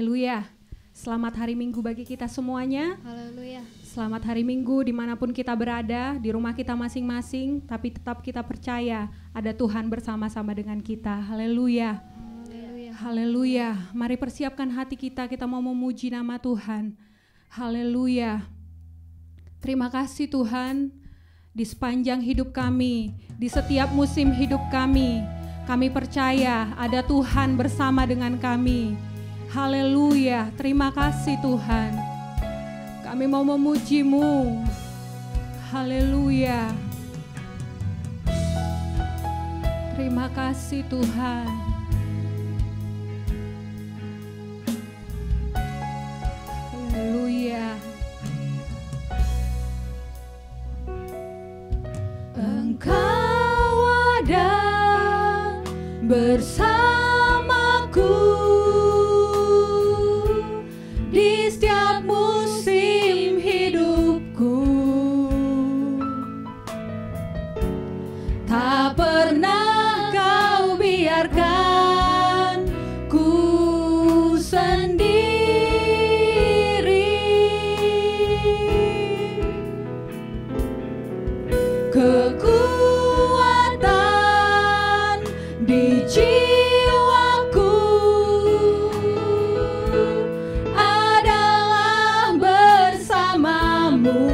Haleluya. Selamat hari Minggu bagi kita semuanya. Haleluya. Selamat hari Minggu dimanapun kita berada, di rumah kita masing-masing, tapi tetap kita percaya ada Tuhan bersama-sama dengan kita. Haleluya. Haleluya. Mari persiapkan hati kita, kita mau memuji nama Tuhan. Haleluya. Terima kasih Tuhan, di sepanjang hidup kami, di setiap musim hidup kami percaya ada Tuhan bersama dengan kami. Haleluya, terima kasih Tuhan. Kami mau memuji-Mu. Haleluya. Terima kasih Tuhan. Haleluya. Engkau ada bersamaku di setiap musim hidupku. Tak pernah Kau biarkan ku sendiri. Kekuatan di jiwaku adalah bersamamu.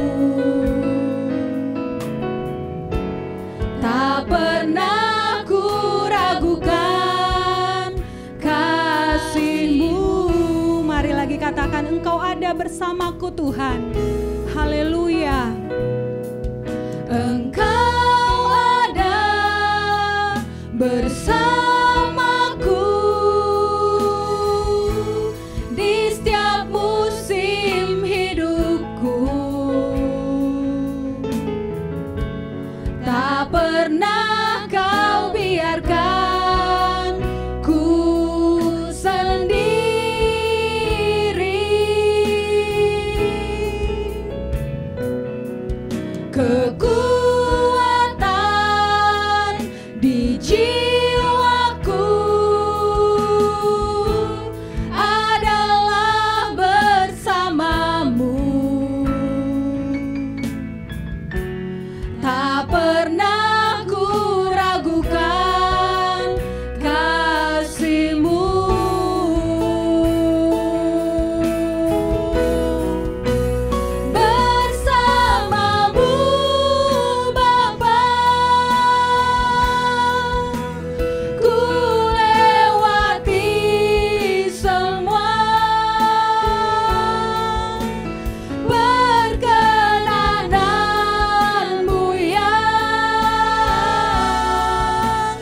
Tak pernah ku ragukan kasih-Mu. Mari lagi katakan, Engkau ada bersamaku Tuhan. Haleluya. Engkau ada bersamaku di setiap musim hidupku. Tak pernah Kau biarkan ku sendiri. Kekuatan di jiwaku adalah bersamamu. Tak pernah ku ragukan kasih-Mu. Bersamamu Bapa, ku lewati semua. Perkenanan-Mu yang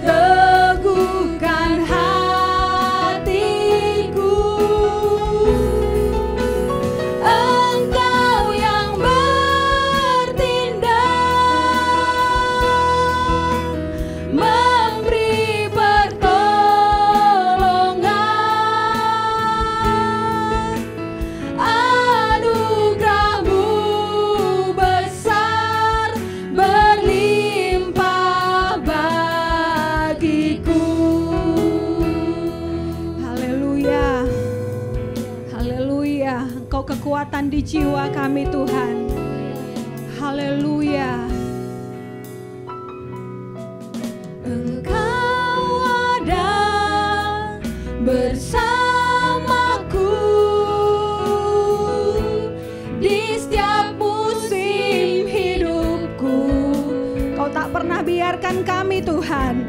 teguhkan hatiku. Engkau yang bertindak, memberi pertolongan. Anugerah-Mu besar, berlimpah bagiku. Haleluya. Haleluya. Engkau kekuatan di jiwa kami Tuhan. Haleluya. Engkau ada bersamaku di setiap musim hidupku. Kau tak pernah biarkan kami Tuhan.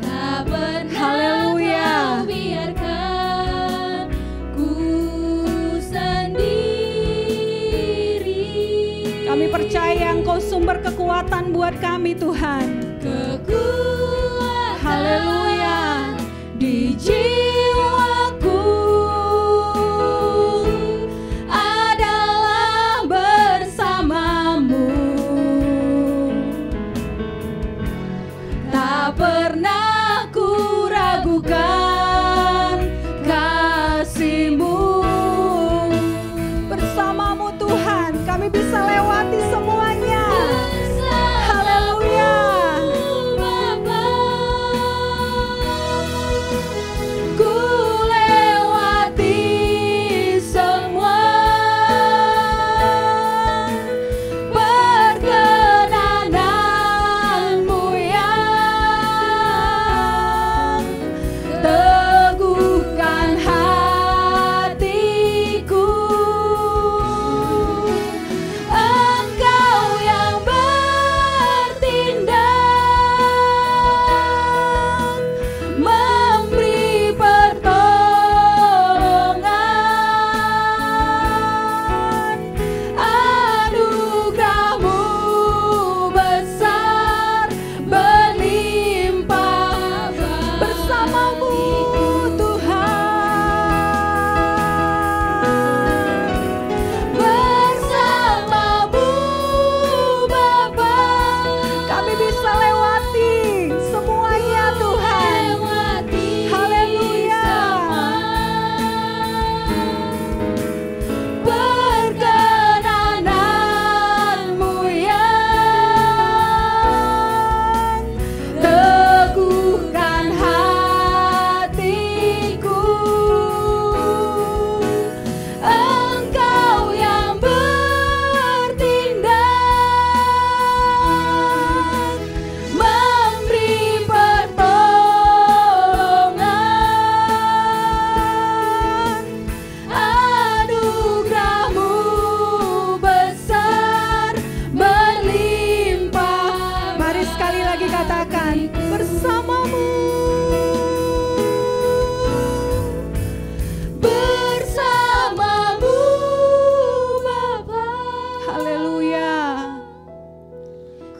Tak pernah Haleluya. Kau biarkan ku sendiri. Kami percaya Engkau sumber kekuatan buat kami Tuhan. Kekuatan Haleluya. Di jiwaku adalah bersamamu. Tak pernah ku ragukan kasih-Mu. Bersamamu Tuhan kami bisa lewati semuanya. Haleluya. Bapa, Ku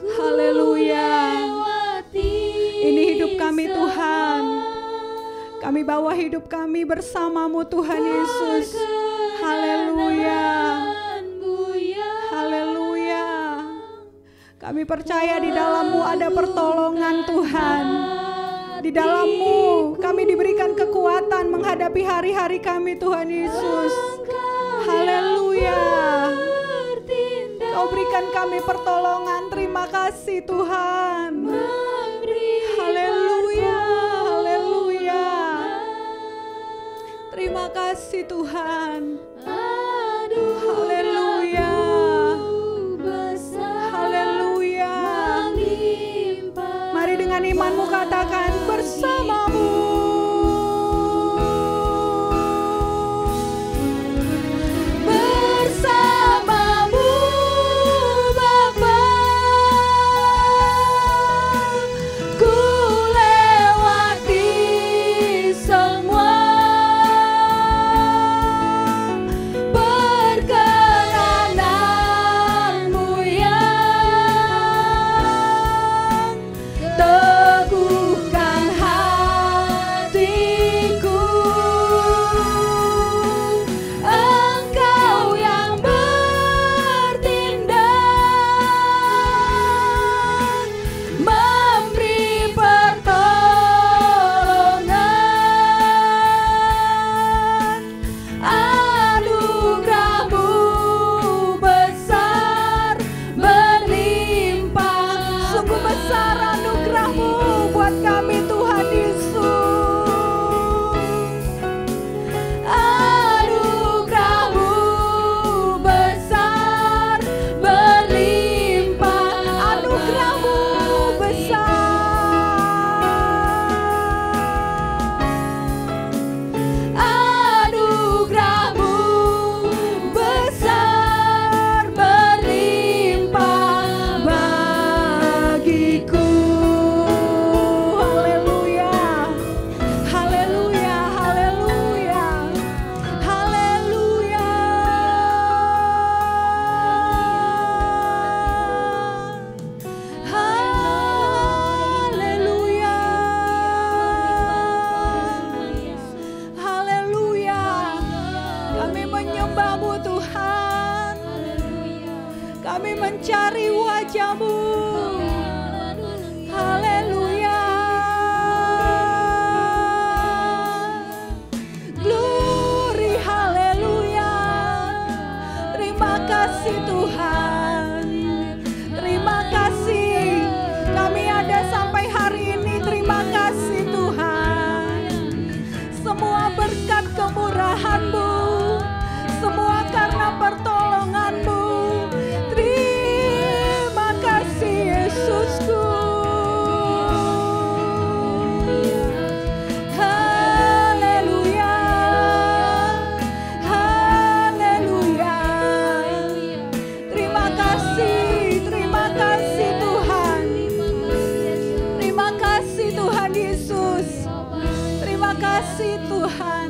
Haleluya. Ini hidup kami Tuhan. Kami bawa hidup kami bersama-Mu Tuhan Yesus. Haleluya. Haleluya. Kami percaya di dalam-Mu ada pertolongan Tuhan. Di dalam-Mu kami diberikan kekuatan menghadapi hari-hari kami Tuhan Yesus. Haleluya. Kau berikan kami pertolongan. Terima kasih Tuhan. Haleluya. Haleluya. Terima kasih Tuhan. Haleluya. Haleluya. Mari dengan imanmu katakan bersamamu. Kami mencari wajah-Mu. Haleluya. Glory, haleluya. Terima kasih Tuhan. Terima kasih. Kami ada sampai hari ini. Terima kasih Tuhan. Semua berkat kemurahan-Mu. Semua karena pertolongan-Mu. Terima kasih Yesusku. Haleluya. Haleluya. Terima kasih Tuhan. Terima kasih Tuhan Yesus. Terima kasih Tuhan.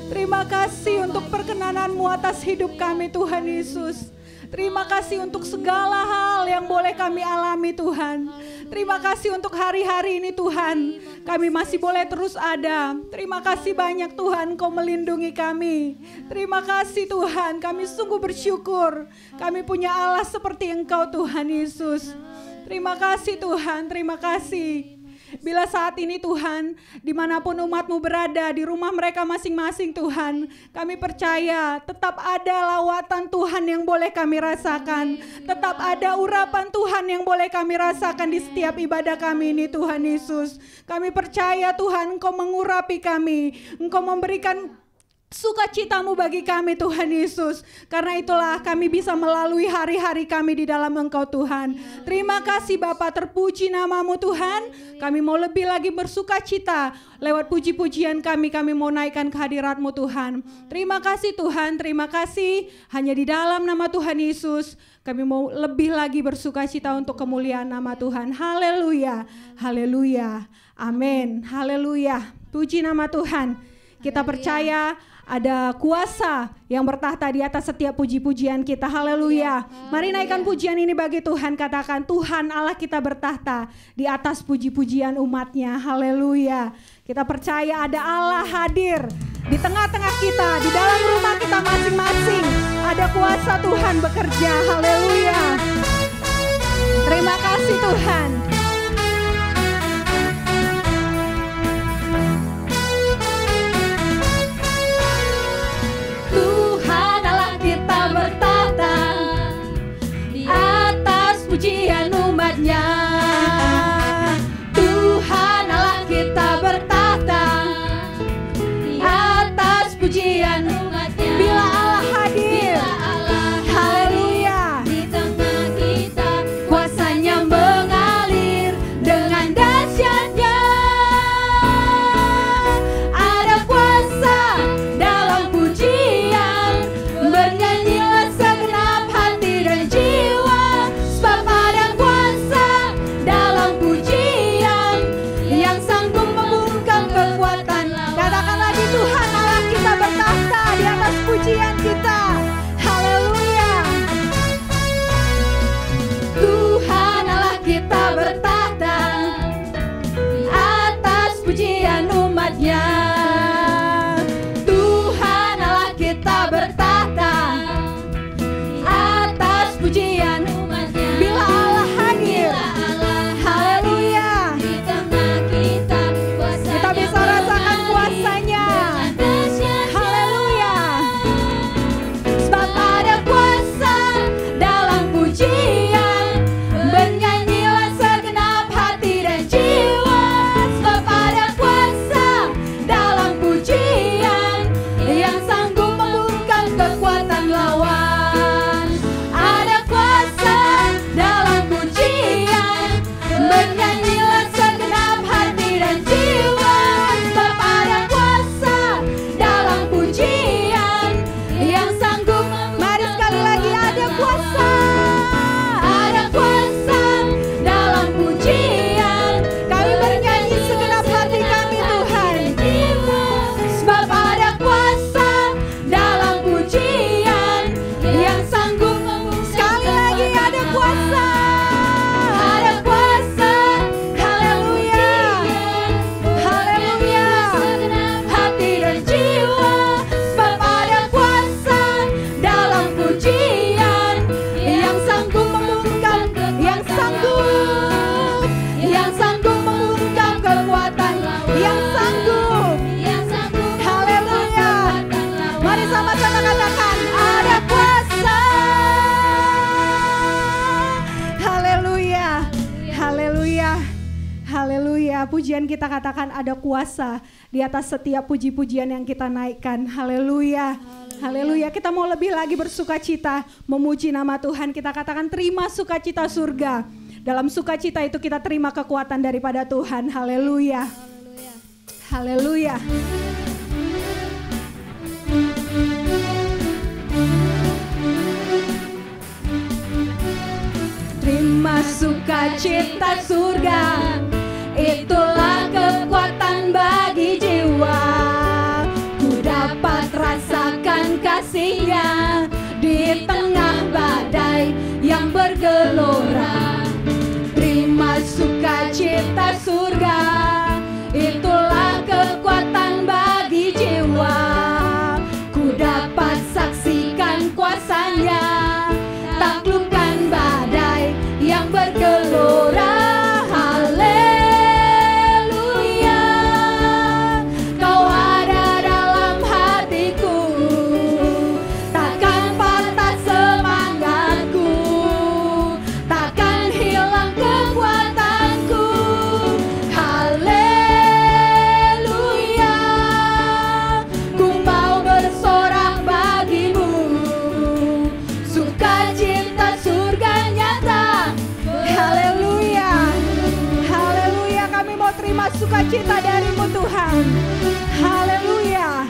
Terima kasih untuk perkenanan-Mu atas hidup kami Tuhan Yesus. Terima kasih untuk segala hal yang boleh kami alami Tuhan. Terima kasih untuk hari-hari ini Tuhan. Kami masih boleh terus ada. Terima kasih banyak Tuhan, Kau melindungi kami. Terima kasih Tuhan, kami sungguh bersyukur. Kami punya Allah seperti Engkau Tuhan Yesus. Terima kasih Tuhan, terima kasih. Bila saat ini Tuhan, dimanapun umat-Mu berada, di rumah mereka masing-masing Tuhan, kami percaya tetap ada lawatan Tuhan yang boleh kami rasakan. Tetap ada urapan Tuhan yang boleh kami rasakan di setiap ibadah kami ini Tuhan Yesus. Kami percaya Tuhan, Engkau mengurapi kami, Engkau memberikan sukacita-Mu bagi kami Tuhan Yesus. Karena itulah kami bisa melalui hari-hari kami di dalam Engkau Tuhan. Terima kasih Bapa, terpuji nama-Mu Tuhan. Kami mau lebih lagi bersukacita lewat puji-pujian kami mau naikkan kehadirat-Mu Tuhan. Terima kasih Tuhan, terima kasih. Hanya di dalam nama Tuhan Yesus kami mau lebih lagi bersukacita untuk kemuliaan nama Tuhan. Haleluya, haleluya, amin, haleluya. Puji nama Tuhan. Kita percaya ada kuasa yang bertahta di atas setiap puji-pujian kita. Haleluya. Mari naikkan pujian ini bagi Tuhan. Katakan, Tuhan Allah kita bertahta di atas puji-pujian umatnya. Haleluya. Kita percaya ada Allah hadir di tengah-tengah kita, di dalam rumah kita masing-masing. Ada kuasa Tuhan bekerja. Haleluya. Terima kasih Tuhan. Tuhan Allah kita bertahta di atas pujian umatnya. Tuhan Allah kita bertahta di atas pujian umatnya. Bila Allah hadir, haleluya, di tengah kita kuasanya mengalir dengan dahsyatnya. Ada kuasa dalam pujian, bernyanyilah segenap hati dan jiwa, sebab ada kuasa dalam pujian yang sanggup membungkam kekuatan lawan. katakan lagi, Tuhan Allah kita bertahta di atas pujian kita. Haleluya. Tuhan Allah kita bertahta di atas pujian umatnya. Tuhan Allah kita bertahta di atas pujian umatnya. Bila Allah hadir, haleluya, Di tengah kita kuasanya kita bisa rasakan kuasanya. dengan dahsyatnya. Haleluya. Sebab ada kuasa dalam pujian, bernyanyilah segenap hati dan jiwa. Sebab ada kuasa dalam pujian yang sanggup membungkam kekuatan lawan. Ada kuasa dalam pujian, bernyanyilah segenap hati dan jiwa. Sebab ada kuasa dalam pujian yang sanggup. Mari sekali lagi, ada kuasa. Ada kuasa dalam pujian, Kami bernyanyi segenap hati kami Tuhan. sebab ada kuasa dalam pujian yang sanggup. Sekali lagi, ada kuasa. Ada kuasa, haleluya, Haleluya. segenap hati dan jiwa. Sebab ada kuasa dalam pujian yang sanggup membungkam, Yang sanggup, yang sanggup membungkam kekuatan lawan. yang sanggup. Yang sanggup Haleluya. kekuatan lawan. Mari sama-sama katakan, ada kuasa. Haleluya. Haleluya. Haleluya. Pujian kita katakan ada kuasa di atas setiap puji-pujian yang kita naikkan. Haleluya. Haleluya. Kita mau lebih lagi bersuka-cita memuji nama Tuhan. Kita katakan terima sukacita surga. Dalam sukacita itu kita terima kekuatan daripada Tuhan. Haleluya. Haleluya. Terima sukacita surga, itulah kekuatan bagi jiwa. Ku dapat rasakan kasih-Nya di tengah badai yang bergelora. Terima sukacita surga, itulah kekuatan bagi jiwa. Ku dapat saksikan kuasa-Nya, taklukkan badai yang bergelora. Haleluya, Kau ada dalam hatiku, takkan patah semangatku, takkan hilang kekuatanku. Haleluya, ku mau bersorak bagimu, sukacita surga nyata. Haleluya. Haleluya. Kami mau terima sukacita dari-Mu Tuhan. Haleluya.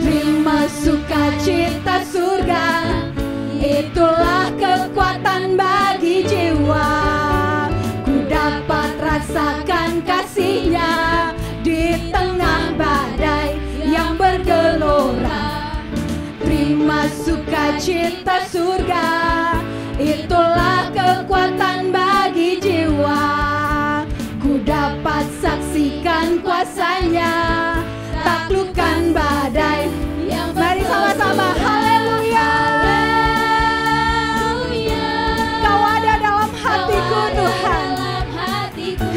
Terima sukacita surga, itulah kekuatan bagi jiwa. Ku dapat rasakan kasih-Nya di tengah Sukacita surga, itulah kekuatan bagi jiwa. Ku dapat saksikan kuasanya, taklukkan badai. Mari sama-sama haleluya. Kau ada dalam hatiku Tuhan.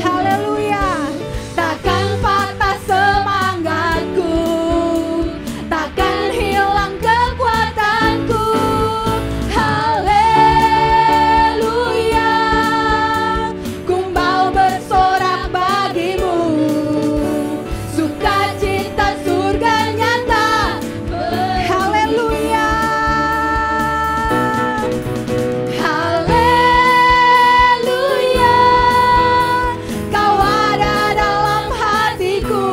Haleluya. Takkan patah semangatku, takkan hilang kekuatanku. Haleluya. Ku mau bersorak bagimu, sukacita surga nyata. Haleluya. Haleluya. Kau ada dalam hatiku,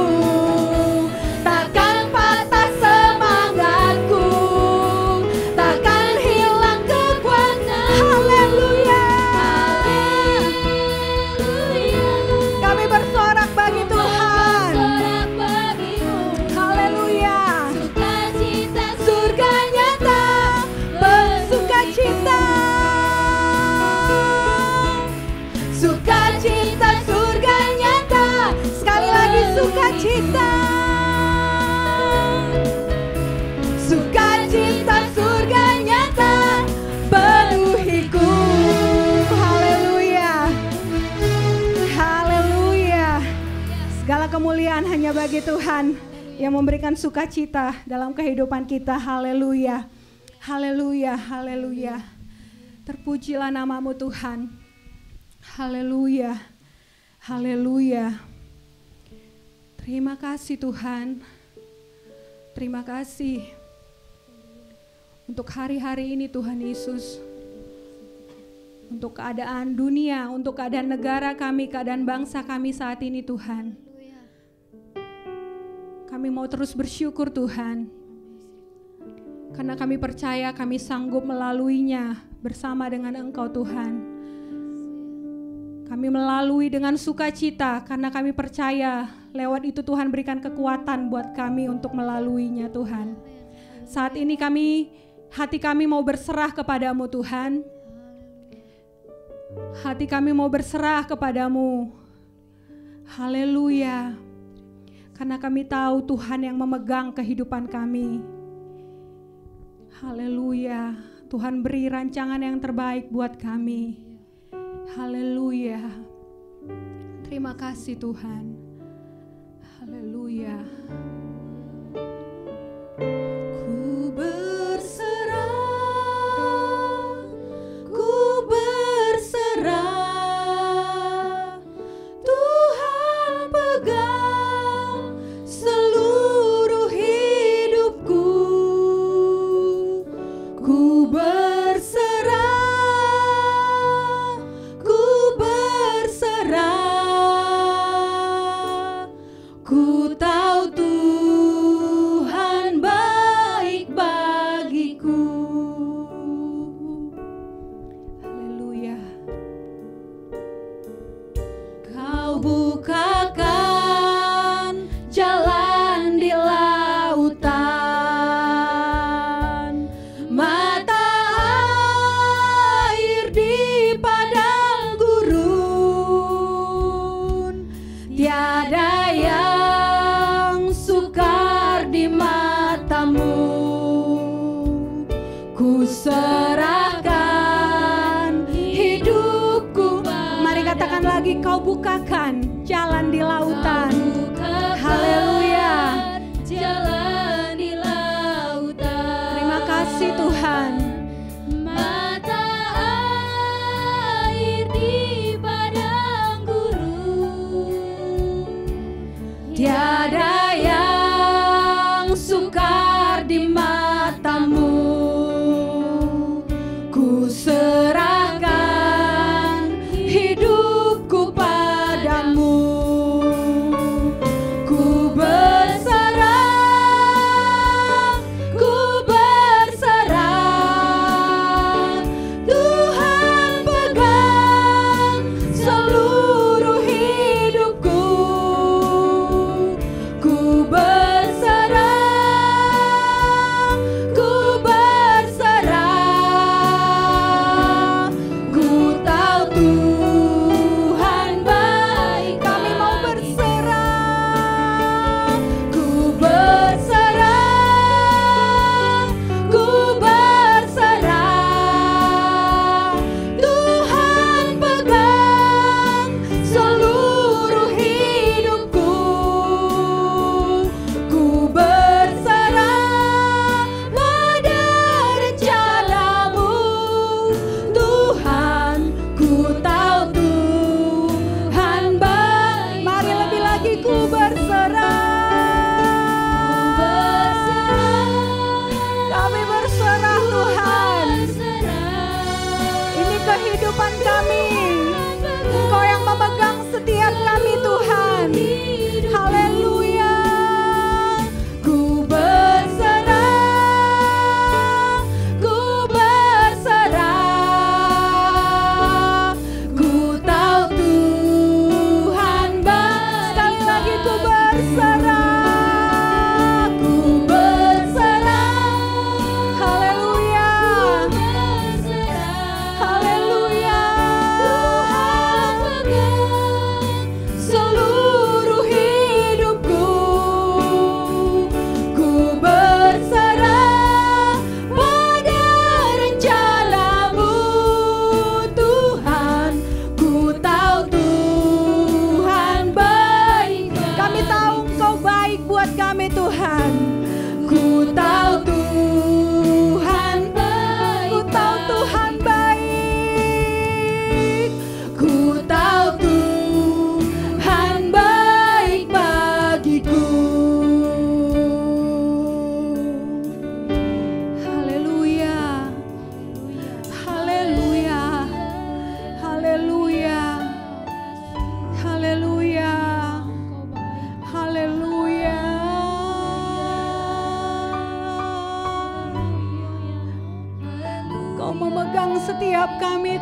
takkan patah semangatku, takkan hilang kekuatan. Haleluya. Kami bersorak bagi Tuhan. Haleluya. Surga nyata, bersukacita. Sukacita surga nyata. Sekali lagi sukacita. Sukacita surga nyata penuhiku. Haleluya. Haleluya. Segala kemuliaan hanya bagi Tuhan yang memberikan sukacita dalam kehidupan kita. Haleluya. Haleluya. Haleluya. Terpujilah namamu Tuhan. Haleluya. Haleluya. Terima kasih Tuhan. Terima kasih untuk hari-hari ini Tuhan Yesus. Untuk keadaan dunia, untuk keadaan negara kami, keadaan bangsa kami saat ini Tuhan. Kami mau terus bersyukur Tuhan. Karena kami percaya kami sanggup melaluinya bersama dengan Engkau Tuhan. Kami melalui dengan sukacita karena kami percaya lewat itu Tuhan berikan kekuatan buat kami untuk melaluinya Tuhan. Saat ini hati kami mau berserah kepadamu Tuhan. Hati kami mau berserah kepadamu. Haleluya. Karena kami tahu Tuhan yang memegang kehidupan kami. Haleluya. Tuhan beri rancangan yang terbaik buat kami. Haleluya. Terima kasih Tuhan. Haleluya. Ku berserah, ku berserah. Tuhan pegang seluruh hidupku. Ku berserah, ku berserah. Ku tahu Tuhan baik bagiku. Haleluya. Kau bukakan jalan di lautan, mata air di padang gurun. Tiada yang sukar di matamu. Ku serahkan hidupku. Mari katakan lagi, kau bukakan jalan di lautan. Haleluya. Jalan di lautan. Terima kasih Tuhan. Mata air di padang gurun. Tiada yang sukar di matamu. Ku serahkan hidupku padamu. Ku berserah, ku berserah.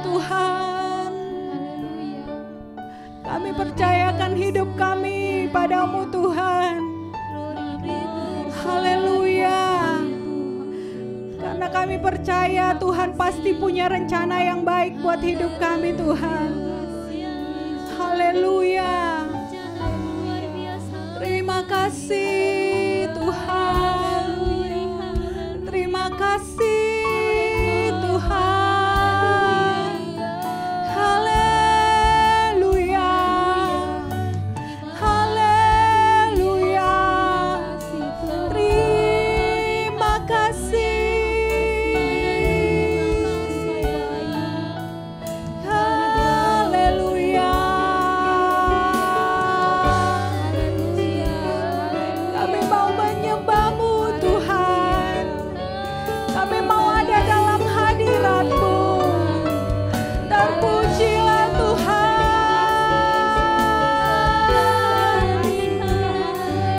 Tuhan. Kami percayakan hidup kami padamu Tuhan. Haleluya. Karena kami percaya Tuhan pasti punya rencana yang baik buat hidup kami Tuhan. Haleluya. Terima kasih Tuhan. Terima kasih Tuhan. Haleluya. Haleluya. Terima kasih. Haleluya. Kami mau menyembah-Mu Tuhan. Kami mau ada dalam hadirat-Mu. Terpujilah Tuhan.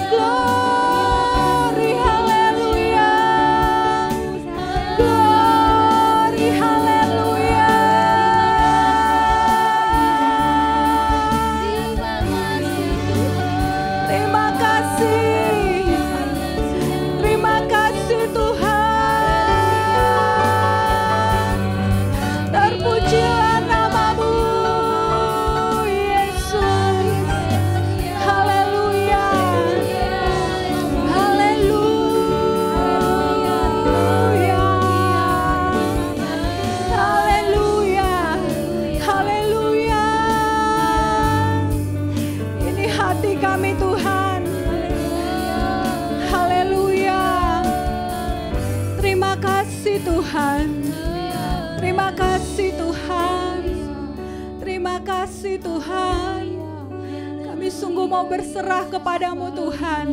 Glory haleluya. Glory haleluya. Terima kasih. Terima kasih Tuhan. Terpujilah nama-Mu Yesus. Haleluya. Haleluya. Haleluya. Haleluya. Ini hati kami Tuhan. Haleluya. Terima kasih Tuhan. Terima kasih Tuhan. Terima kasih Tuhan. Kami sungguh mau berserah kepadamu Tuhan.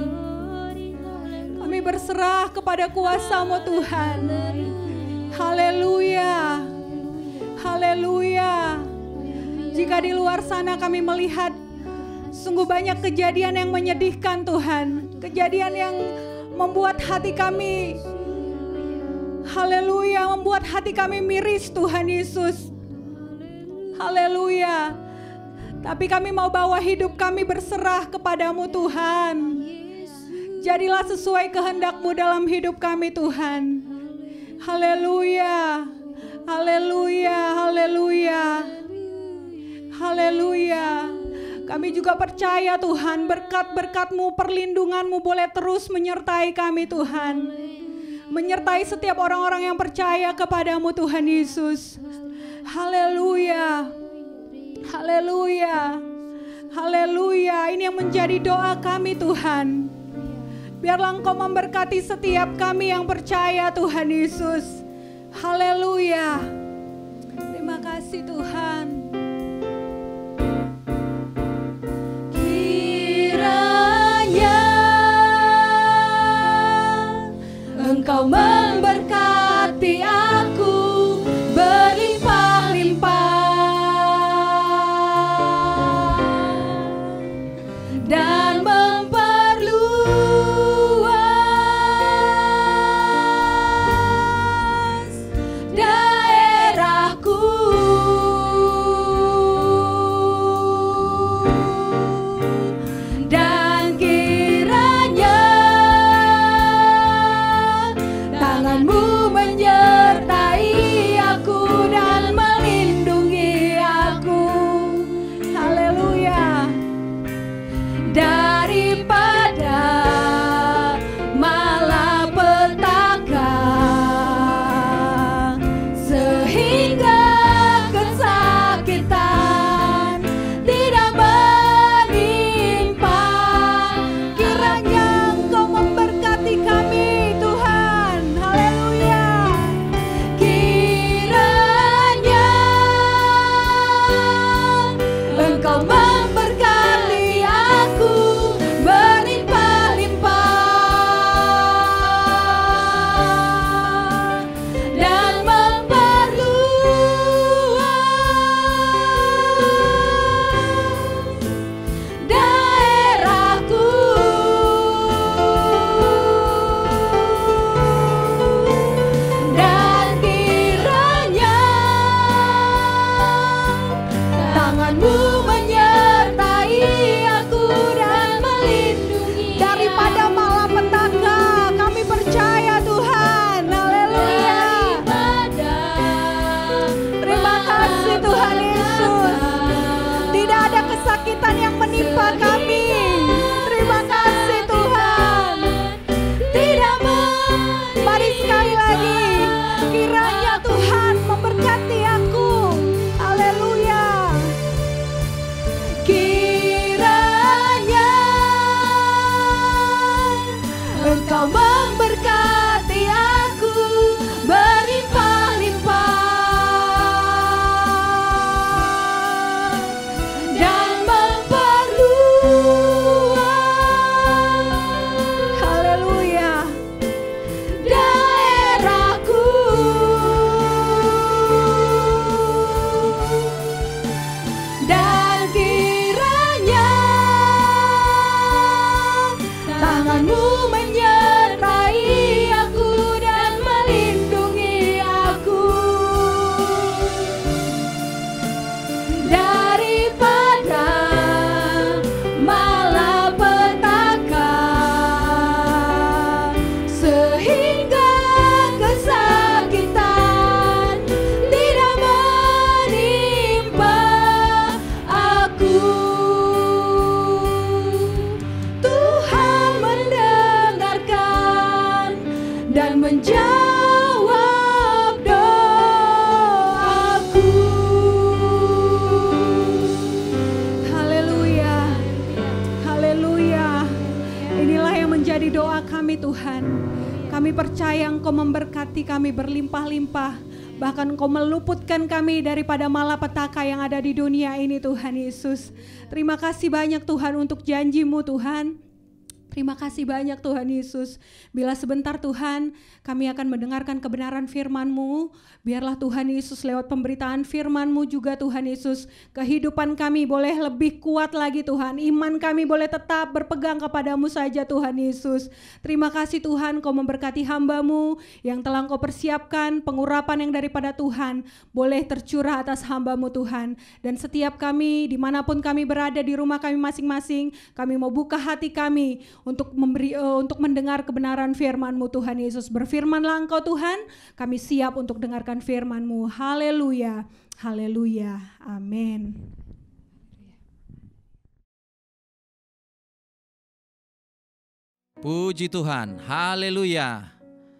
Kami berserah kepada kuasa-Mu Tuhan. Haleluya. Haleluya. Jika di luar sana kami melihat sungguh banyak kejadian yang menyedihkan Tuhan. Kejadian yang membuat hati kami, haleluya, membuat hati kami miris Tuhan Yesus. Haleluya. Tapi kami mau bawa hidup kami berserah kepadamu Tuhan. Jadilah sesuai kehendak-Mu dalam hidup kami Tuhan. Haleluya. Haleluya. Haleluya. Haleluya. Kami juga percaya Tuhan, berkat-berkat-Mu, perlindungan-Mu boleh terus menyertai kami Tuhan. Menyertai setiap orang-orang yang percaya kepadamu Tuhan Yesus. Haleluya. Haleluya. Haleluya. Ini yang menjadi doa kami Tuhan. Biarlah Engkau memberkati setiap kami yang percaya Tuhan Yesus. Haleluya. Terima kasih Tuhan. Kiranya Engkau memberkati aku berlimpah-limpah dan memperluas daerahku. Dan kiranya tangan-Mu menyertai aku dan melindungi aku. Haleluya. Daripada malapetaka sehingga kesakitan tidak menimpa. Kiranya Engkau memberkati kami Tuhan. Haleluya. Kiranya Engkau memberkati aku berlimpah-limpah dan memperluas daerahku. Dan kiranya Tanganmu menyertai aku dan melindungi daripada malapetaka. Kami percaya Tuhan. Haleluya. Terima kasih Tuhan Yesus. Tidak ada kesakitan yang menimpa kami. Terima kasih Tuhan. Mari sekali lagi, kiranya Tuhan memberkati aku. Haleluya. Kiranya Engkau memberkati aku berlimpah-limpah dan memperluas, Haleluya. daerahku. Dan kiranya tanganmu menyertai aku dan melindungi aku daripada malapetaka, sehingga kesakitan tidak menimpa aku. Tuhan mendengarkan dan menjawab doaku. Haleluya. Haleluya. Inilah yang menjadi doa kami Tuhan. Kami percaya Engkau memberkati kami berlimpah-limpah. Bahkan Engkau meluputkan kami daripada malapetaka yang ada di dunia ini Tuhan Yesus. Terima kasih banyak Tuhan untuk janji-Mu Tuhan. Terima kasih banyak Tuhan Yesus. Bila sebentar Tuhan kami akan mendengarkan kebenaran firman-Mu. Biarlah Tuhan Yesus lewat pemberitaan firman-Mu juga Tuhan Yesus. Kehidupan kami boleh lebih kuat lagi Tuhan. Iman kami boleh tetap berpegang kepada-Mu saja Tuhan Yesus. Terima kasih Tuhan Kau memberkati hamba-Mu yang telah Kau persiapkan. Pengurapan yang daripada Tuhan boleh tercurah atas hamba-Mu Tuhan. Dan setiap kami dimanapun kami berada di rumah kami masing-masing, kami mau buka hati kami untuk mendengar kebenaran firman-Mu Tuhan Yesus. Berfirmanlah Engkau Tuhan, kami siap untuk dengarkan firman-Mu. Haleluya, haleluya, amin. Puji Tuhan, haleluya.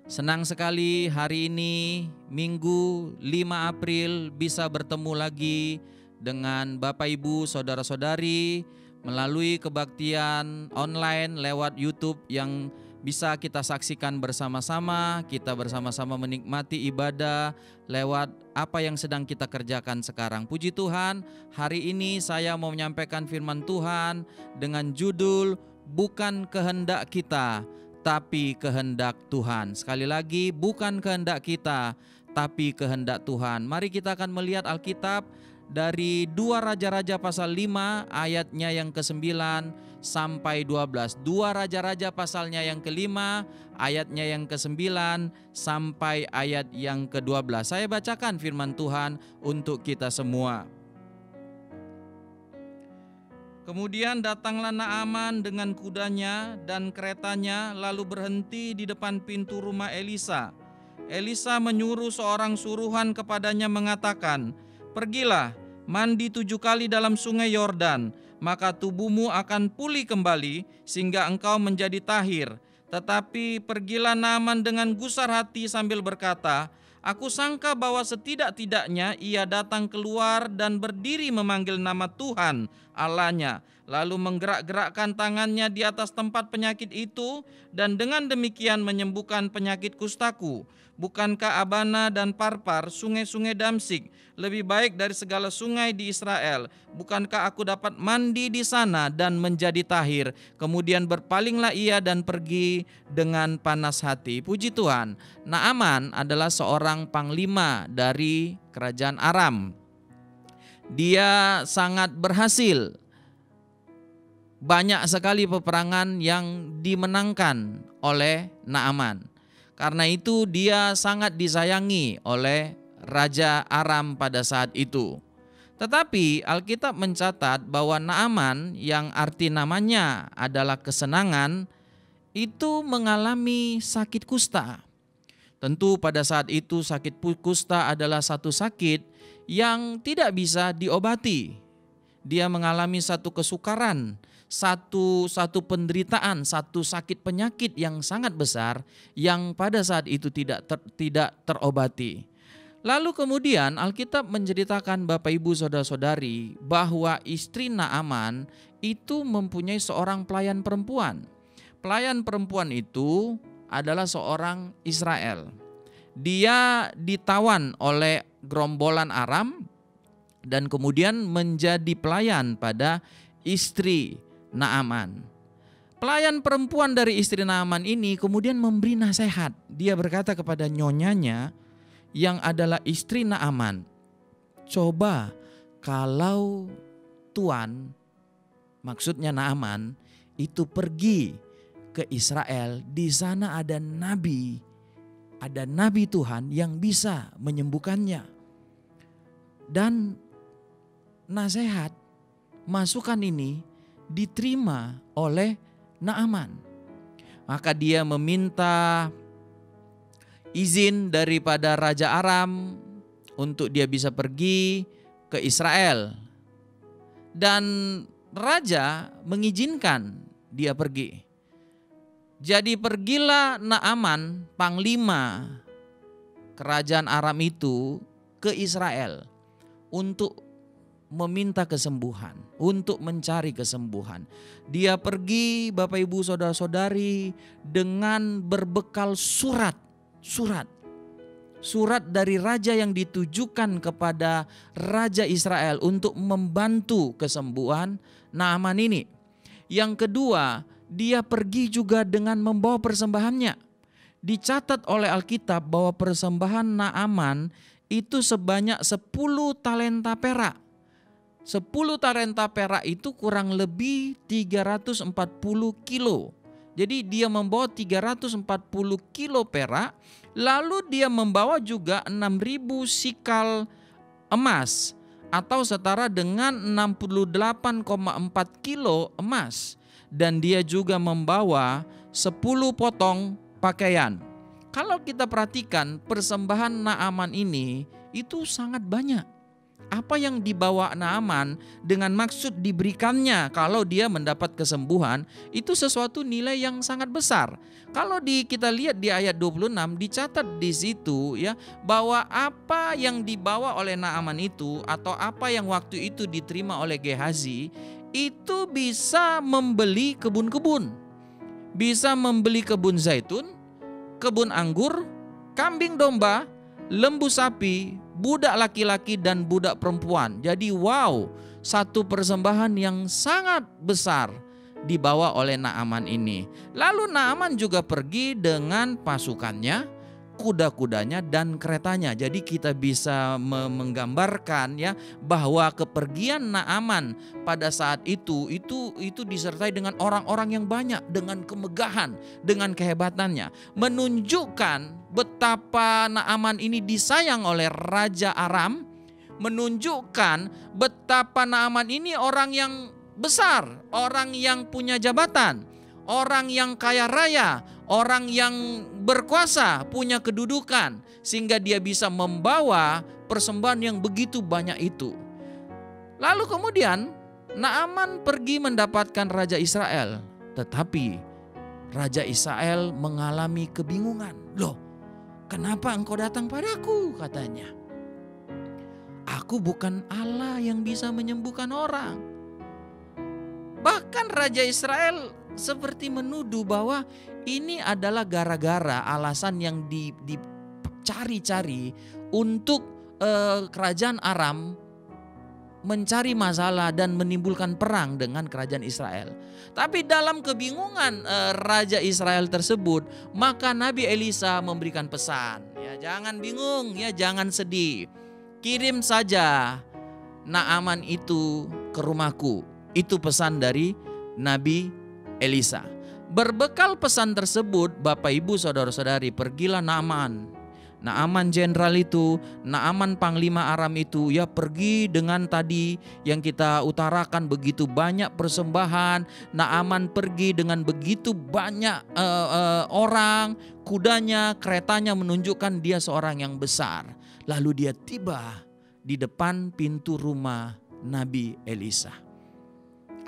Senang sekali hari ini Minggu 5 April bisa bertemu lagi dengan Bapak Ibu Saudara-saudari melalui kebaktian online lewat YouTube yang bisa kita saksikan bersama-sama. Kita bersama-sama menikmati ibadah lewat apa yang sedang kita kerjakan sekarang. Puji Tuhan, hari ini saya mau menyampaikan firman Tuhan dengan judul bukan kehendak kita, tapi kehendak Tuhan. Sekali lagi, bukan kehendak kita, tapi kehendak Tuhan. Mari kita akan melihat Alkitab dari 2 Raja-Raja pasal 5 ayatnya yang ke-9 sampai 12. 2 Raja-Raja pasalnya yang ke-5 ayatnya yang ke-9 sampai ayat yang ke-12. Saya bacakan firman Tuhan untuk kita semua. Kemudian datanglah Naaman dengan kudanya dan keretanya lalu berhenti di depan pintu rumah Elisa. Elisa menyuruh seorang suruhan kepadanya mengatakan, "Pergilah, mandi 7 kali dalam sungai Yordan, maka tubuhmu akan pulih kembali sehingga engkau menjadi tahir." Tetapi pergilah Naaman dengan gusar hati sambil berkata, "Aku sangka bahwa setidak-tidaknya ia datang keluar dan berdiri memanggil nama Tuhan Allahnya, lalu menggerak-gerakkan tangannya di atas tempat penyakit itu dan dengan demikian menyembuhkan penyakit kustaku. Bukankah Abana dan Parpar, sungai-sungai Damsik, lebih baik dari segala sungai di Israel? Bukankah aku dapat mandi di sana dan menjadi tahir?" Kemudian berpalinglah ia dan pergi dengan panas hati. Puji Tuhan, Naaman adalah seorang panglima dari kerajaan Aram. Dia sangat berhasil. Banyak sekali peperangan yang dimenangkan oleh Naaman. Karena itu dia sangat disayangi oleh Raja Aram pada saat itu. Tetapi Alkitab mencatat bahwa Naaman yang arti namanya adalah kesenangan itu mengalami sakit kusta. Tentu pada saat itu sakit kusta adalah satu sakit yang tidak bisa diobati. Dia mengalami satu kesukaran, satu penderitaan, satu sakit penyakit yang sangat besar yang pada saat itu tidak terobati. Lalu kemudian Alkitab menceritakan Bapak Ibu Saudara-saudari bahwa istri Naaman itu mempunyai seorang pelayan perempuan. Pelayan perempuan itu adalah seorang Israel. Dia ditawan oleh gerombolan Aram dan kemudian menjadi pelayan pada istri Naaman. Pelayan perempuan dari istri Naaman ini kemudian memberi nasihat. Dia berkata kepada nyonyanya yang adalah istri Naaman, coba kalau Tuan, maksudnya Naaman, itu pergi ke Israel, di sana ada nabi Tuhan yang bisa menyembuhkannya. Dan nasihat, masukan ini diterima oleh Naaman. Maka dia meminta izin daripada Raja Aram untuk dia bisa pergi ke Israel. Dan Raja mengizinkan dia pergi. Jadi pergilah Naaman, panglima kerajaan Aram itu, ke Israel untuk meminta kesembuhan, untuk mencari kesembuhan. Dia pergi, Bapak Ibu Saudara-saudari, dengan berbekal surat dari raja yang ditujukan kepada Raja Israel untuk membantu kesembuhan Naaman ini. Yang kedua, dia pergi juga dengan membawa persembahannya. Dicatat oleh Alkitab bahwa persembahan Naaman itu sebanyak 10 talenta perak. 10 talenta perak itu kurang lebih 340 kilo. Jadi dia membawa 340 kilo perak, lalu dia membawa juga 6.000 sikal emas atau setara dengan 68,4 kilo emas. Dan dia juga membawa 10 potong pakaian. Kalau kita perhatikan persembahan Naaman ini itu sangat banyak. Apa yang dibawa Naaman dengan maksud diberikannya kalau dia mendapat kesembuhan itu sesuatu nilai yang sangat besar. Kalau kita lihat di ayat 26 dicatat di situ ya bahwa apa yang dibawa oleh Naaman itu atau apa yang waktu itu diterima oleh Gehazi itu bisa membeli kebun-kebun. Bisa membeli kebun zaitun, kebun anggur, kambing domba, lembu sapi, budak laki-laki dan budak perempuan. Jadi wow, satu persembahan yang sangat besar dibawa oleh Naaman ini. Lalu Naaman juga pergi dengan pasukannya, kuda-kudanya dan keretanya. Jadi kita bisa menggambarkan ya bahwa kepergian Naaman pada saat itu disertai dengan orang-orang yang banyak, dengan kemegahan, dengan kehebatannya, menunjukkan betapa Naaman ini disayang oleh Raja Aram, menunjukkan betapa Naaman ini orang yang besar, orang yang punya jabatan, orang yang kaya raya, orang yang berkuasa, punya kedudukan, sehingga dia bisa membawa persembahan yang begitu banyak itu. Lalu kemudian Naaman pergi mendapatkan Raja Israel, tetapi Raja Israel mengalami kebingungan. Loh, kenapa engkau datang padaku? Katanya. Aku bukan Allah yang bisa menyembuhkan orang. Bahkan Raja Israel seperti menuduh bahwa ini adalah gara-gara alasan yang dicari-cari untuk kerajaan Aram mencari masalah dan menimbulkan perang dengan kerajaan Israel. Tapi dalam kebingungan Raja Israel tersebut, maka Nabi Elisa memberikan pesan, ya jangan bingung, ya jangan sedih. Kirim saja Naaman itu ke rumahku. Itu pesan dari Nabi Elisa. Berbekal pesan tersebut, Bapak Ibu Saudara-saudari, pergilah Naaman. Naaman jenderal itu, Naaman panglima Aram itu ya pergi dengan tadi yang kita utarakan begitu banyak persembahan. Naaman pergi dengan begitu banyak orang, kudanya, keretanya menunjukkan dia seorang yang besar. Lalu dia tiba di depan pintu rumah Nabi Elisa.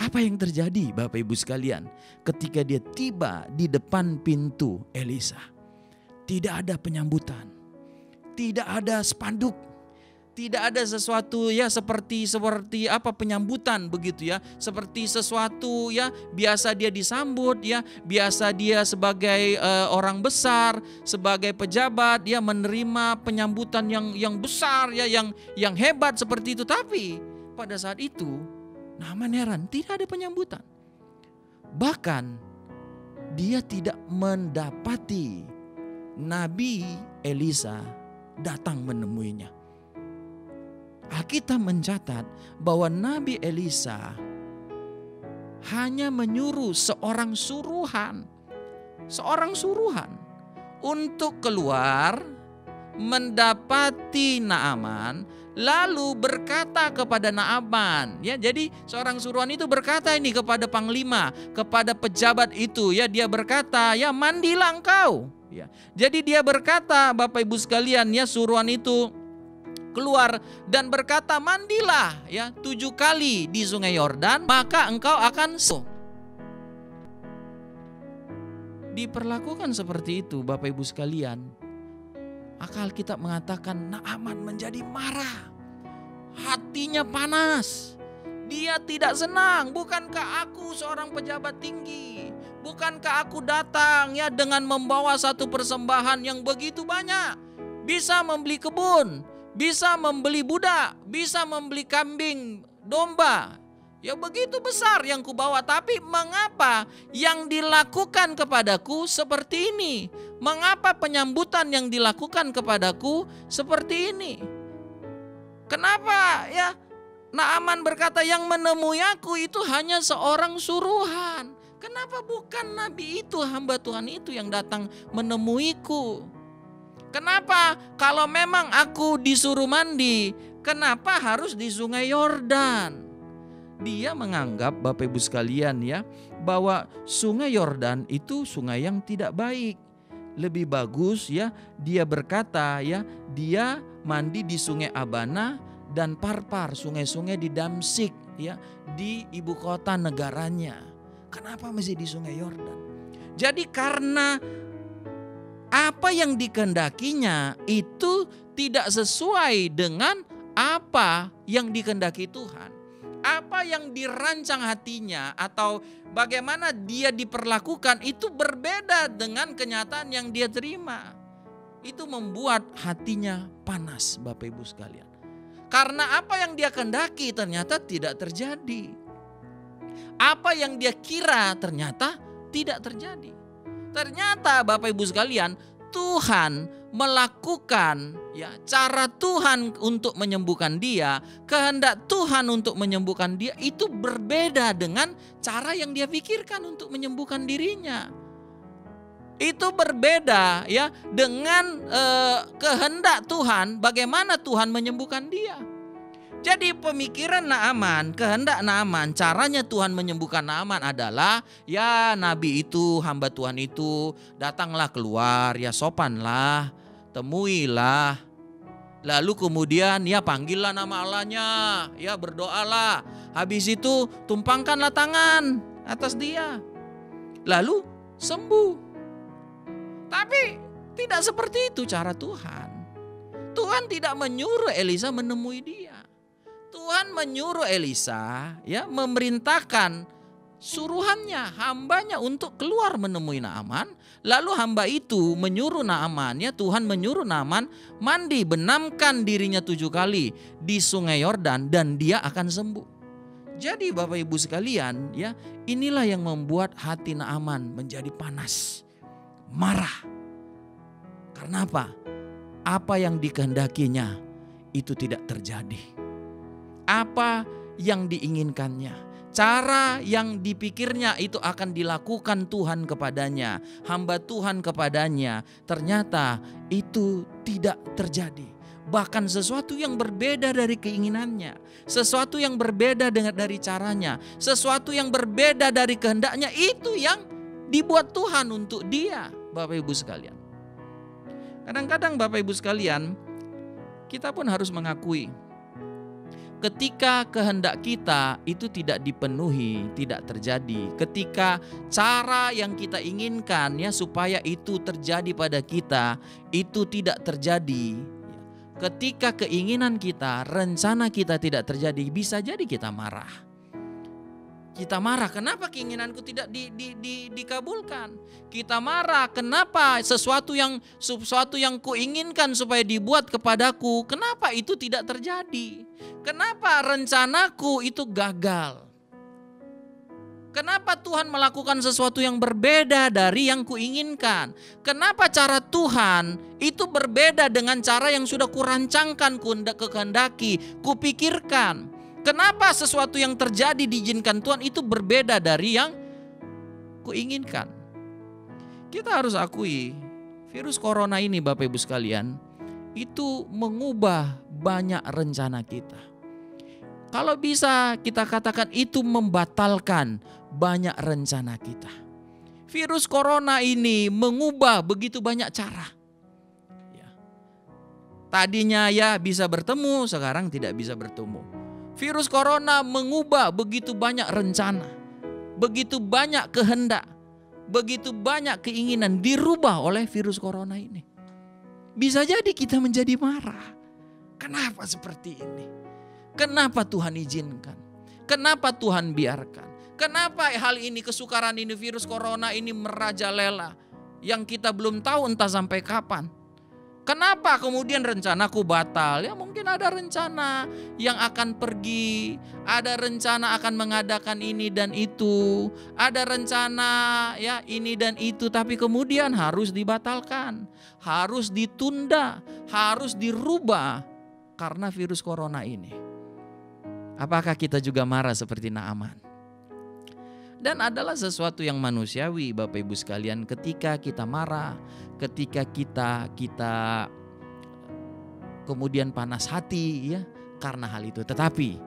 Apa yang terjadi Bapak Ibu sekalian ketika dia tiba di depan pintu Elisa? Tidak ada penyambutan. Tidak ada spanduk, tidak ada sesuatu ya seperti apa penyambutan begitu ya, seperti sesuatu ya biasa dia disambut ya, biasa dia sebagai orang besar, sebagai pejabat ya menerima penyambutan yang besar ya, yang hebat seperti itu. Tapi pada saat itu Naaman heran, tidak ada penyambutan. Bahkan dia tidak mendapati Nabi Elisa datang menemuinya. Alkitab mencatat bahwa Nabi Elisa hanya menyuruh seorang suruhan untuk keluar mendapati Naaman, lalu berkata kepada Naaman, ya, jadi seorang suruhan itu berkata ini kepada panglima, kepada pejabat itu, ya, dia berkata, ya, mandilah engkau. Ya. Jadi dia berkata, Bapak Ibu sekalian, ya, suruhan itu keluar dan berkata, mandilah ya 7 kali di Sungai Yordan, maka engkau akan sembuh. Diperlakukan seperti itu Bapak Ibu sekalian. Akal kita mengatakan Naaman menjadi marah, hatinya panas. Dia tidak senang. Bukankah aku seorang pejabat tinggi? Bukankah aku datang ya dengan membawa satu persembahan yang begitu banyak? Bisa membeli kebun, bisa membeli budak, bisa membeli kambing, domba. Ya begitu besar yang kubawa, tapi mengapa yang dilakukan kepadaku seperti ini? Mengapa penyambutan yang dilakukan kepadaku seperti ini? Kenapa ya? Naaman berkata, yang menemui aku itu hanya seorang suruhan. Kenapa bukan nabi itu, hamba Tuhan itu yang datang menemuiku? Kenapa kalau memang aku disuruh mandi, kenapa harus di Sungai Yordan? Dia menganggap Bapak Ibu sekalian ya, bahwa Sungai Yordan itu sungai yang tidak baik. Lebih bagus ya, dia berkata ya, dia mandi di Sungai Abana dan Parpar, sungai-sungai di Damsik ya, di ibu kota negaranya. Kenapa mesti di Sungai Yordan? Jadi karena apa yang dikehendakinya itu tidak sesuai dengan apa yang dikehendaki Tuhan. Apa yang dirancang hatinya atau bagaimana dia diperlakukan itu berbeda dengan kenyataan yang dia terima. Itu membuat hatinya panas Bapak Ibu sekalian. Karena apa yang dia kehendaki ternyata tidak terjadi. Apa yang dia kira ternyata tidak terjadi. Ternyata Bapak Ibu sekalian, Tuhan melakukan ya cara Tuhan untuk menyembuhkan dia, kehendak Tuhan untuk menyembuhkan dia itu berbeda dengan cara yang dia pikirkan untuk menyembuhkan dirinya. Itu berbeda ya dengan kehendak Tuhan, bagaimana Tuhan menyembuhkan dia. Jadi pemikiran Naaman, kehendak Naaman, caranya Tuhan menyembuhkan Naaman adalah ya nabi itu, hamba Tuhan itu datanglah keluar, ya sopanlah, temuilah. Lalu kemudian ya panggillah nama Allahnya, ya berdoalah. Habis itu tumpangkanlah tangan atas dia. Lalu sembuh. Tapi tidak seperti itu cara Tuhan. Tuhan tidak menyuruh Elisa menemui dia. Tuhan menyuruh Elisa ya memerintahkan suruhannya, hambanya untuk keluar menemui Naaman. Lalu hamba itu menyuruh Naaman, ya Tuhan menyuruh Naaman mandi, benamkan dirinya 7 kali di Sungai Yordan dan dia akan sembuh. Jadi Bapak Ibu sekalian ya, inilah yang membuat hati Naaman menjadi panas, marah. Karena apa? Apa yang dikehendakinya itu tidak terjadi. Apa yang diinginkannya, cara yang dipikirnya itu akan dilakukan Tuhan kepadanya, hamba Tuhan kepadanya, ternyata itu tidak terjadi. Bahkan sesuatu yang berbeda dari keinginannya, sesuatu yang berbeda dari caranya, sesuatu yang berbeda dari kehendaknya, itu yang dibuat Tuhan untuk dia, Bapak Ibu sekalian. Kadang-kadang Bapak Ibu sekalian, kita pun harus mengakui ketika kehendak kita itu tidak dipenuhi, tidak terjadi. Ketika cara yang kita inginkan ya supaya itu terjadi pada kita itu tidak terjadi. Ketika keinginan kita, rencana kita tidak terjadi, bisa jadi kita marah. Kita marah, kenapa keinginanku tidak dikabulkan? Kita marah, kenapa sesuatu yang kuinginkan supaya dibuat kepadaku, kenapa itu tidak terjadi? Kenapa rencanaku itu gagal? Kenapa Tuhan melakukan sesuatu yang berbeda dari yang kuinginkan? Kenapa cara Tuhan itu berbeda dengan cara yang sudah kurancangkan, kukehendaki, kupikirkan? Kenapa sesuatu yang terjadi diizinkan Tuhan itu berbeda dari yang kuinginkan? Kita harus akui, virus corona ini Bapak Ibu sekalian, itu mengubah banyak rencana kita. Kalau bisa kita katakan itu membatalkan banyak rencana kita. Virus corona ini mengubah begitu banyak cara. Ya. Tadinya ya bisa bertemu, sekarang tidak bisa bertemu. Virus corona mengubah begitu banyak rencana, begitu banyak kehendak, begitu banyak keinginan dirubah oleh virus corona ini. Bisa jadi kita menjadi marah. Kenapa seperti ini? Kenapa Tuhan izinkan? Kenapa Tuhan biarkan? Kenapa hal ini, kesukaran ini, virus corona ini merajalela yang kita belum tahu entah sampai kapan? Kenapa kemudian rencanaku batal? Ya mungkin ada rencana yang akan pergi, ada rencana akan mengadakan ini dan itu, ada rencana ya ini dan itu, tapi kemudian harus dibatalkan, harus ditunda, harus dirubah karena virus corona ini. Apakah kita juga marah seperti Naaman? Dan adalah sesuatu yang manusiawi Bapak Ibu sekalian, ketika kita marah, ketika kita kemudian panas hati ya karena hal itu. Tetapi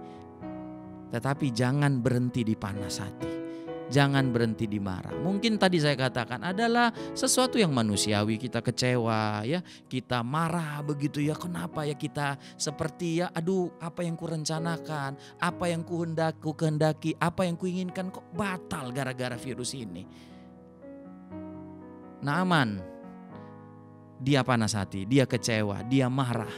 jangan berhenti di panas hati. Jangan berhenti di marah. Mungkin tadi saya katakan adalah sesuatu yang manusiawi, kita kecewa ya, kita marah begitu ya, kenapa ya kita seperti ya aduh apa yang kurencanakan, apa yang kuhendaki, apa yang kuinginkan kok batal gara-gara virus ini. Naaman, dia panas hati, dia kecewa, dia marah,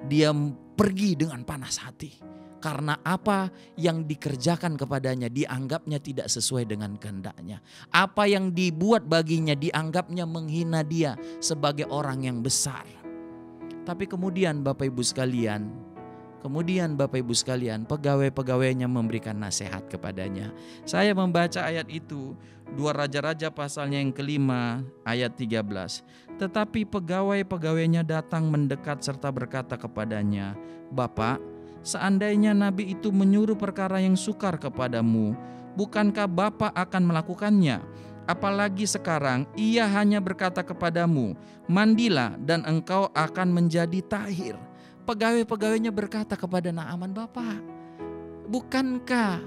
dia pergi dengan panas hati. Karena apa yang dikerjakan kepadanya dianggapnya tidak sesuai dengan kehendaknya. Apa yang dibuat baginya dianggapnya menghina dia sebagai orang yang besar. Tapi kemudian Bapak Ibu sekalian, pegawai-pegawainya memberikan nasihat kepadanya. Saya membaca ayat itu, 2 Raja-Raja pasalnya yang kelima ayat 13. Tetapi pegawai-pegawainya datang mendekat serta berkata kepadanya, Bapak, seandainya nabi itu menyuruh perkara yang sukar kepadamu, bukankah Bapak akan melakukannya? Apalagi sekarang ia hanya berkata kepadamu, mandilah dan engkau akan menjadi tahir. Pegawai-pegawainya berkata kepada Naaman, Bapak, bukankah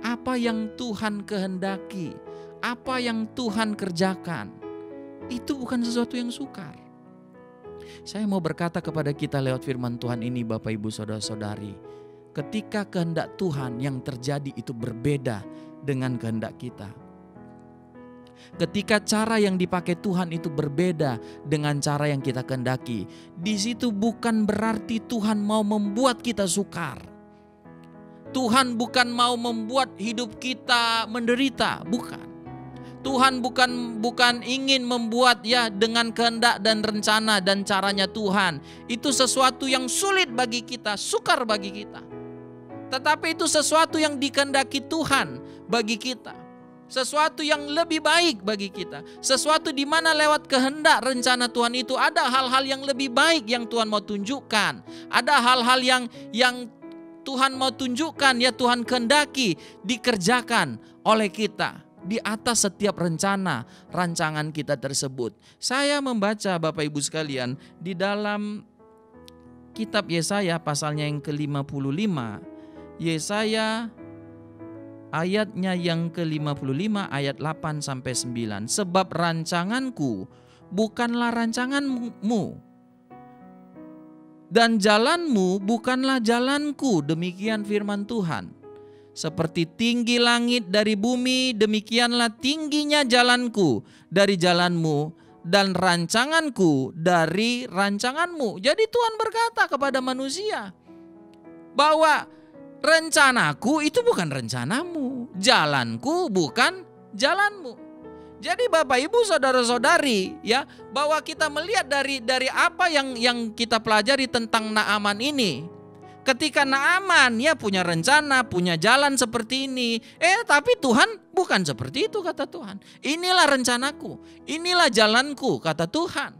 apa yang Tuhan kehendaki, apa yang Tuhan kerjakan, itu bukan sesuatu yang sukar. Saya mau berkata kepada kita lewat firman Tuhan ini Bapak Ibu Saudara-saudari, ketika kehendak Tuhan yang terjadi itu berbeda dengan kehendak kita. Ketika cara yang dipakai Tuhan itu berbeda dengan cara yang kita kehendaki, di situ bukan berarti Tuhan mau membuat kita sukar. Tuhan bukan mau membuat hidup kita menderita, bukan. Tuhan bukan ingin membuat ya dengan kehendak dan rencana dan caranya Tuhan. Itu sesuatu yang sulit bagi kita, sukar bagi kita. Tetapi itu sesuatu yang dikehendaki Tuhan bagi kita. Sesuatu yang lebih baik bagi kita. Sesuatu di mana lewat kehendak rencana Tuhan itu ada hal-hal yang lebih baik yang Tuhan mau tunjukkan. Ada hal-hal yang Tuhan mau tunjukkan, ya Tuhan kehendaki dikerjakan oleh kita di atas setiap rencana, rancangan kita tersebut. Saya membaca Bapak Ibu sekalian di dalam kitab Yesaya pasalnya yang ke-55. Yesaya ayatnya yang ke-55 ayat 8 sampai 9. Sebab rancanganku bukanlah rancanganmu, dan jalanmu bukanlah jalanku, demikian firman Tuhan. Seperti tinggi langit dari bumi, demikianlah tingginya jalanku dari jalanmu, dan rancanganku dari rancanganmu. Jadi Tuhan berkata kepada manusia bahwa rencanaku itu bukan rencanamu, jalanku bukan jalanmu. Jadi Bapak Ibu saudara-saudari, ya, bahwa kita melihat dari apa yang kita pelajari tentang Naaman ini. Ketika Naaman ya punya rencana, punya jalan seperti ini, tapi Tuhan bukan seperti itu, kata Tuhan. Inilah rencanaku, inilah jalanku, kata Tuhan.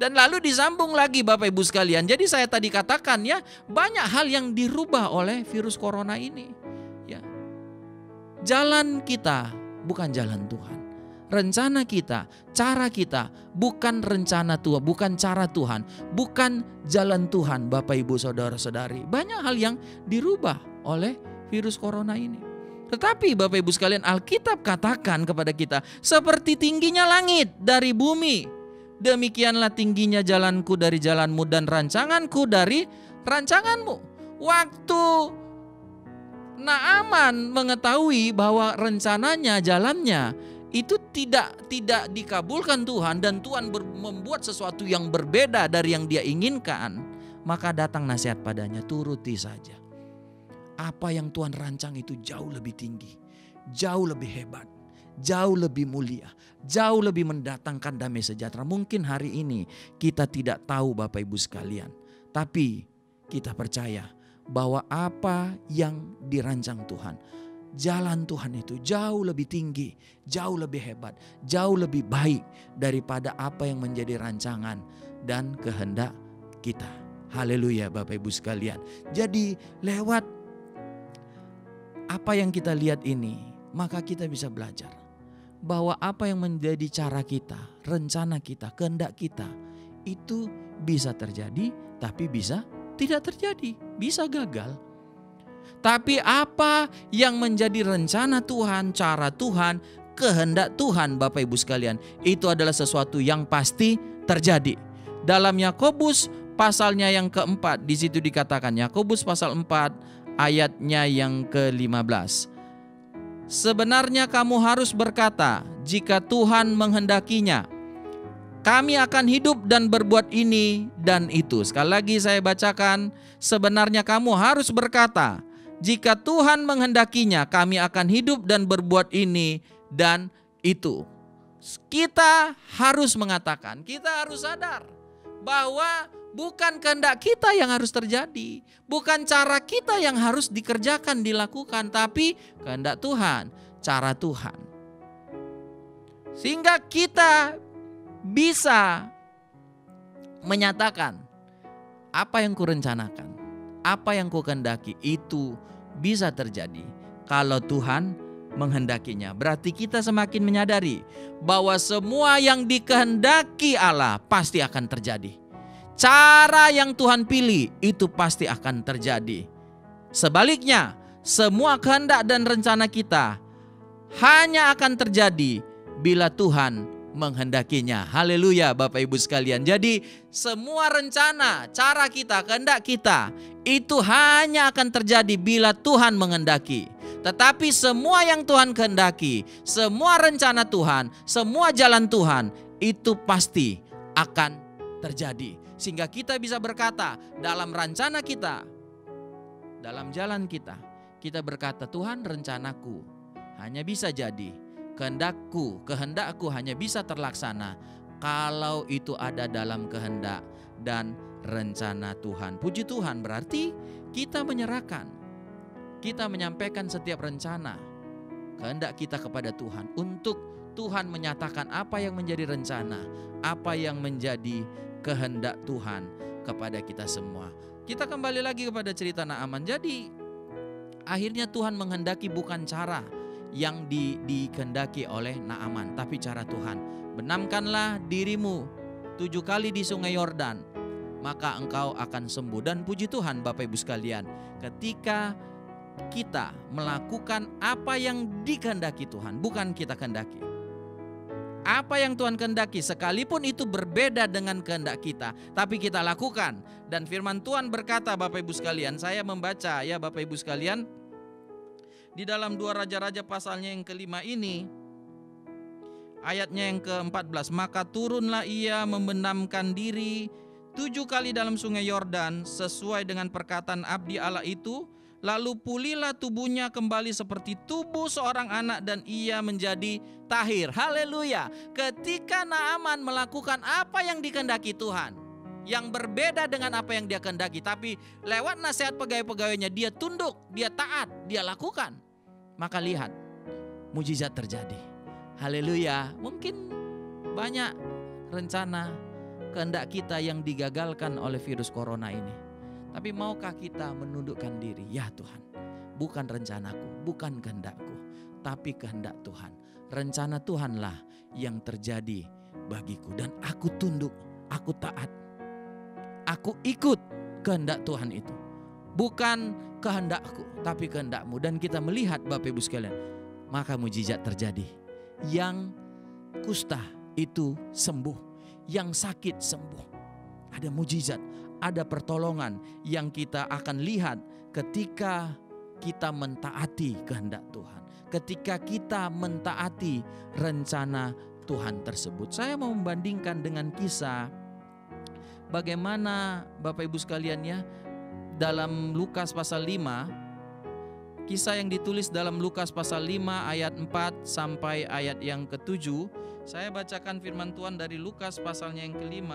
Dan lalu disambung lagi Bapak Ibu sekalian. Jadi saya tadi katakan, ya, banyak hal yang dirubah oleh virus corona ini. Ya. Jalan kita bukan jalan Tuhan. Rencana kita, cara kita bukan rencana Tuhan, bukan cara Tuhan, bukan jalan Tuhan, Bapak Ibu saudara-saudari. Banyak hal yang dirubah oleh virus corona ini. Tetapi Bapak Ibu sekalian, Alkitab katakan kepada kita, seperti tingginya langit dari bumi, demikianlah tingginya jalanku dari jalanmu dan rancanganku dari rancanganmu. Waktu Naaman mengetahui bahwa rencananya, jalannya itu tidak dikabulkan Tuhan, dan Tuhan membuat sesuatu yang berbeda dari yang dia inginkan, maka datang nasihat padanya, turuti saja. Apa yang Tuhan rancang itu jauh lebih tinggi, jauh lebih hebat, jauh lebih mulia, jauh lebih mendatangkan damai sejahtera. Mungkin hari ini kita tidak tahu Bapak Ibu sekalian, tapi kita percaya bahwa apa yang dirancang Tuhan, jalan Tuhan itu jauh lebih tinggi, jauh lebih hebat, jauh lebih baik daripada apa yang menjadi rancangan dan kehendak kita. Haleluya Bapak Ibu sekalian. Jadi lewat apa yang kita lihat ini, maka kita bisa belajar bahwa apa yang menjadi cara kita, rencana kita, kehendak kita, itu bisa terjadi, tapi bisa tidak terjadi, bisa gagal. Tapi apa yang menjadi rencana Tuhan, cara Tuhan, kehendak Tuhan Bapak Ibu sekalian, itu adalah sesuatu yang pasti terjadi. Dalam Yakobus pasalnya yang keempat, di situ dikatakan, Yakobus pasal 4 ayatnya yang ke-15. Sebenarnya kamu harus berkata, jika Tuhan menghendakinya, kami akan hidup dan berbuat ini dan itu. Sekali lagi saya bacakan, sebenarnya kamu harus berkata, jika Tuhan menghendakinya, kami akan hidup dan berbuat ini dan itu. Kita harus mengatakan, kita harus sadar bahwa bukan kehendak kita yang harus terjadi, bukan cara kita yang harus dikerjakan, dilakukan, tapi kehendak Tuhan, cara Tuhan. Sehingga kita bisa menyatakan, apa yang kurencanakan, apa yang kukehendaki itu bisa terjadi kalau Tuhan menghendakinya. Berarti kita semakin menyadari bahwa semua yang dikehendaki Allah pasti akan terjadi. Cara yang Tuhan pilih itu pasti akan terjadi. Sebaliknya, semua kehendak dan rencana kita hanya akan terjadi bila Tuhan menghendakinya. Haleluya Bapak Ibu sekalian. Jadi semua rencana, cara kita, kehendak kita itu hanya akan terjadi bila Tuhan menghendaki. Tetapi semua yang Tuhan kehendaki, semua rencana Tuhan, semua jalan Tuhan itu pasti akan terjadi. Sehingga kita bisa berkata dalam rencana kita, dalam jalan kita, kita berkata, Tuhan, rencanaku hanya bisa jadi, kehendakku hanya bisa terlaksana kalau itu ada dalam kehendak dan rencana Tuhan. Puji Tuhan, berarti kita menyerahkan, kita menyampaikan setiap rencana, kehendak kita kepada Tuhan, untuk Tuhan menyatakan apa yang menjadi rencana, apa yang menjadi kehendak Tuhan kepada kita semua. kita kembali lagi kepada cerita Naaman. Jadi akhirnya Tuhan menghendaki bukan cara yang dikehendaki oleh Naaman, tapi cara Tuhan. Benamkanlah dirimu 7 kali di sungai Yordan, maka engkau akan sembuh. Dan puji Tuhan Bapak Ibu sekalian, ketika kita melakukan apa yang dikehendaki Tuhan, bukan kita kehendaki. Apa yang Tuhan kehendaki, sekalipun itu berbeda dengan kehendak kita, tapi kita lakukan. Dan firman Tuhan berkata, Bapak Ibu sekalian, saya membaca ya Bapak Ibu sekalian, di dalam 2 Raja-Raja pasalnya yang ke-5 ini, ayatnya yang ke-14, maka turunlah ia membenamkan diri 7 kali dalam sungai Yordan sesuai dengan perkataan abdi Allah itu. Lalu pulihlah tubuhnya kembali seperti tubuh seorang anak dan ia menjadi tahir. Haleluya. Ketika Naaman melakukan apa yang dikehendaki Tuhan, yang berbeda dengan apa yang dia kehendaki, tapi lewat nasihat pegawai-pegawainya dia tunduk, dia taat, dia lakukan, maka lihat mujizat terjadi. Haleluya. Mungkin banyak rencana kehendak kita yang digagalkan oleh virus corona ini. Tapi maukah kita menundukkan diri? Ya Tuhan, bukan rencanaku, bukan kehendakku, tapi kehendak Tuhan. Rencana Tuhanlah yang terjadi bagiku. Dan aku tunduk, aku taat. Aku ikut kehendak Tuhan itu. Bukan kehendakku, tapi kehendakmu. Dan kita melihat Bapak Ibu sekalian, maka mujizat terjadi. Yang kusta itu sembuh, yang sakit sembuh. Ada mujizat, ada pertolongan yang kita akan lihat ketika kita mentaati kehendak Tuhan. Ketika kita mentaati rencana Tuhan tersebut. Saya mau membandingkan dengan kisah bagaimana Bapak Ibu sekalian ya, dalam Lukas pasal 5, kisah yang ditulis dalam Lukas pasal 5 ayat 4 sampai ayat yang ke-7. Saya bacakan firman Tuhan dari Lukas pasalnya yang ke-5,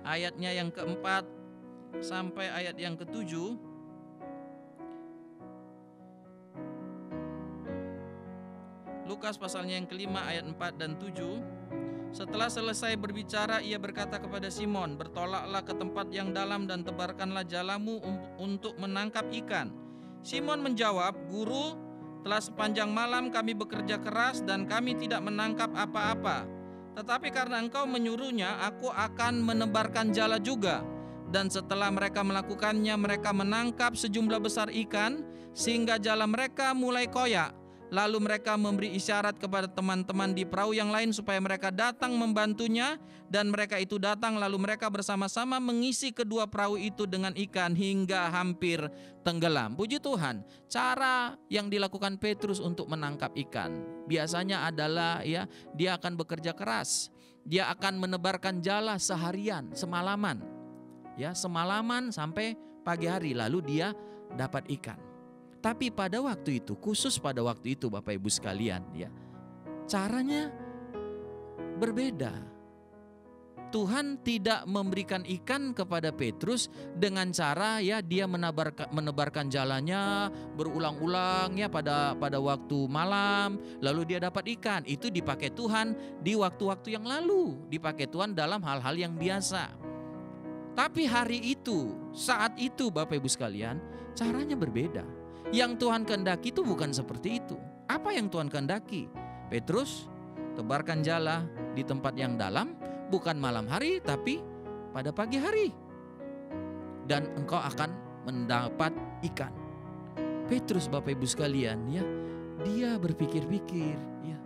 ayatnya yang ke-4 sampai ayat yang ke-7. Lukas pasalnya yang ke-5 ayat 4 dan 7. Setelah selesai berbicara, ia berkata kepada Simon, bertolaklah ke tempat yang dalam dan tebarkanlah jalamu untuk menangkap ikan. Simon menjawab, Guru, telah sepanjang malam kami bekerja keras dan kami tidak menangkap apa-apa. Tetapi karena engkau menyuruhnya, aku akan menebarkan jala juga. Dan setelah mereka melakukannya, mereka menangkap sejumlah besar ikan, sehingga jala mereka mulai koyak. Lalu mereka memberi isyarat kepada teman-teman di perahu yang lain supaya mereka datang membantunya. Dan mereka itu datang, lalu mereka bersama-sama mengisi kedua perahu itu dengan ikan hingga hampir tenggelam. Puji Tuhan, cara yang dilakukan Petrus untuk menangkap ikan biasanya adalah ya, dia akan bekerja keras. Dia akan menebarkan jala seharian, semalaman. Ya, semalaman sampai pagi hari, lalu dia dapat ikan. Tapi pada waktu itu, khusus pada waktu itu Bapak Ibu sekalian ya, caranya berbeda. Tuhan tidak memberikan ikan kepada Petrus dengan cara ya dia menebarkan jalannya berulang-ulang ya pada waktu malam, lalu dia dapat ikan. Itu dipakai Tuhan di waktu-waktu yang lalu, dipakai Tuhan dalam hal-hal yang biasa. Tapi hari itu, saat itu Bapak Ibu sekalian, caranya berbeda. Yang Tuhan kehendaki itu bukan seperti itu. Apa yang Tuhan kehendaki? Petrus, tebarkan jala di tempat yang dalam, bukan malam hari tapi pada pagi hari. Dan engkau akan mendapat ikan. Petrus Bapak Ibu sekalian ya, dia berpikir-pikir ya,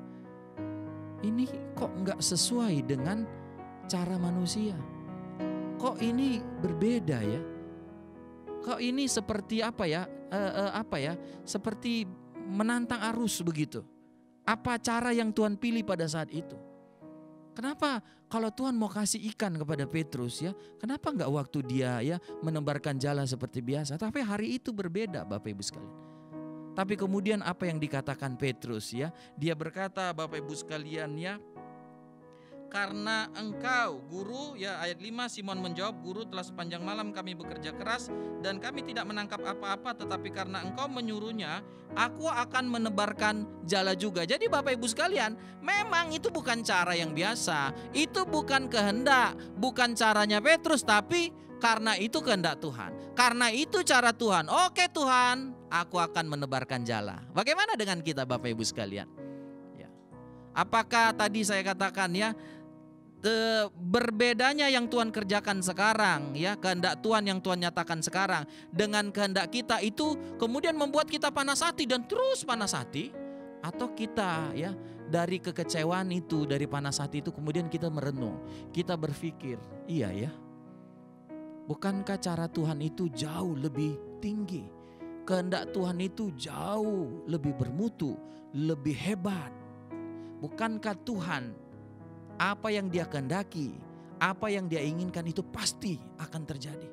ini kok enggak sesuai dengan cara manusia. Kok ini berbeda ya? Kok ini seperti apa ya? Seperti menantang arus begitu. Apa cara yang Tuhan pilih pada saat itu? Kenapa kalau Tuhan mau kasih ikan kepada Petrus ya, kenapa enggak waktu dia ya menebarkan jala seperti biasa? Tapi hari itu berbeda Bapak Ibu sekalian. Tapi kemudian apa yang dikatakan Petrus ya? Dia berkata Bapak Ibu sekalian ya, karena engkau Guru ya, ayat 5, Simon menjawab, Guru, telah sepanjang malam kami bekerja keras dan kami tidak menangkap apa-apa, tetapi karena engkau menyuruhnya, aku akan menebarkan jala juga. Jadi Bapak Ibu sekalian, memang itu bukan cara yang biasa, itu bukan kehendak, bukan caranya Petrus, tapi Karena itu kehendak Tuhan. Karena itu cara Tuhan. Oke Tuhan, aku akan menebarkan jala. Bagaimana dengan kita Bapak Ibu sekalian? Ya. Apakah tadi saya katakan ya, berbedanya yang Tuhan kerjakan sekarang ya, kehendak Tuhan yang Tuhan nyatakan sekarang dengan kehendak kita itu kemudian membuat kita panas hati dan terus panas hati, atau kita ya dari kekecewaan itu, dari panas hati itu kemudian kita merenung, kita berpikir, iya ya, bukankah cara Tuhan itu jauh lebih tinggi? Kehendak Tuhan itu jauh lebih bermutu, lebih hebat. Bukankah Tuhan apa yang Dia kehendaki, apa yang Dia inginkan itu pasti akan terjadi?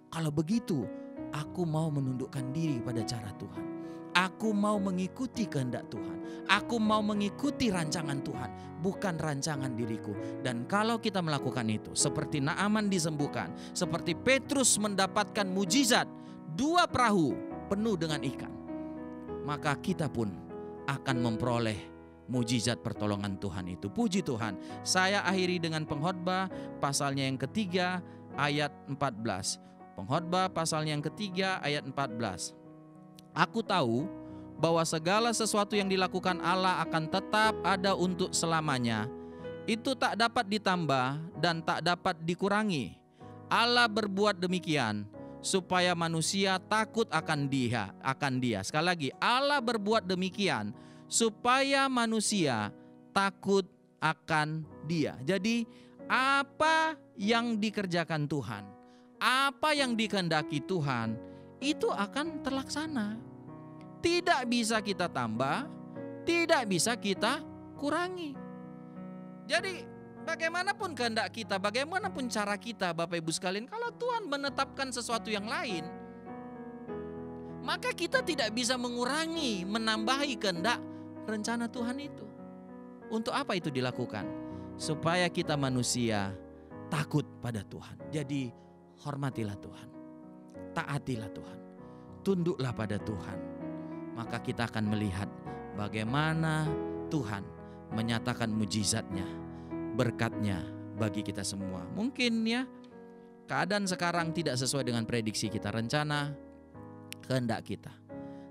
Kalau begitu, aku mau menundukkan diri pada cara Tuhan. Aku mau mengikuti kehendak Tuhan. Aku mau mengikuti rancangan Tuhan, bukan rancangan diriku. Dan kalau kita melakukan itu, seperti Naaman disembuhkan, seperti Petrus mendapatkan mujizat 2 perahu penuh dengan ikan, maka kita pun akan memperoleh mujizat pertolongan Tuhan itu. Puji Tuhan. Saya akhiri dengan Pengkhotbah pasalnya yang ketiga ayat 14. Pengkhotbah pasalnya yang ketiga ayat 14. Aku tahu bahwa segala sesuatu yang dilakukan Allah akan tetap ada untuk selamanya. Itu tak dapat ditambah dan tak dapat dikurangi. Allah berbuat demikian supaya manusia takut akan Dia. Sekali lagi, Allah berbuat demikian supaya manusia takut akan Dia. Jadi apa yang dikerjakan Tuhan, apa yang dikehendaki Tuhan, itu akan terlaksana. Tidak bisa kita tambah, tidak bisa kita kurangi. Jadi bagaimanapun kehendak kita, bagaimanapun cara kita Bapak Ibu sekalian, kalau Tuhan menetapkan sesuatu yang lain, maka kita tidak bisa mengurangi, menambahi kehendak rencana Tuhan itu. Untuk apa itu dilakukan? Supaya kita manusia takut pada Tuhan. Jadi hormatilah Tuhan, taatilah Tuhan, tunduklah pada Tuhan. Maka kita akan melihat bagaimana Tuhan menyatakan mujizatnya, berkatnya bagi kita semua. Mungkin ya keadaan sekarang tidak sesuai dengan prediksi kita, rencana, kehendak kita.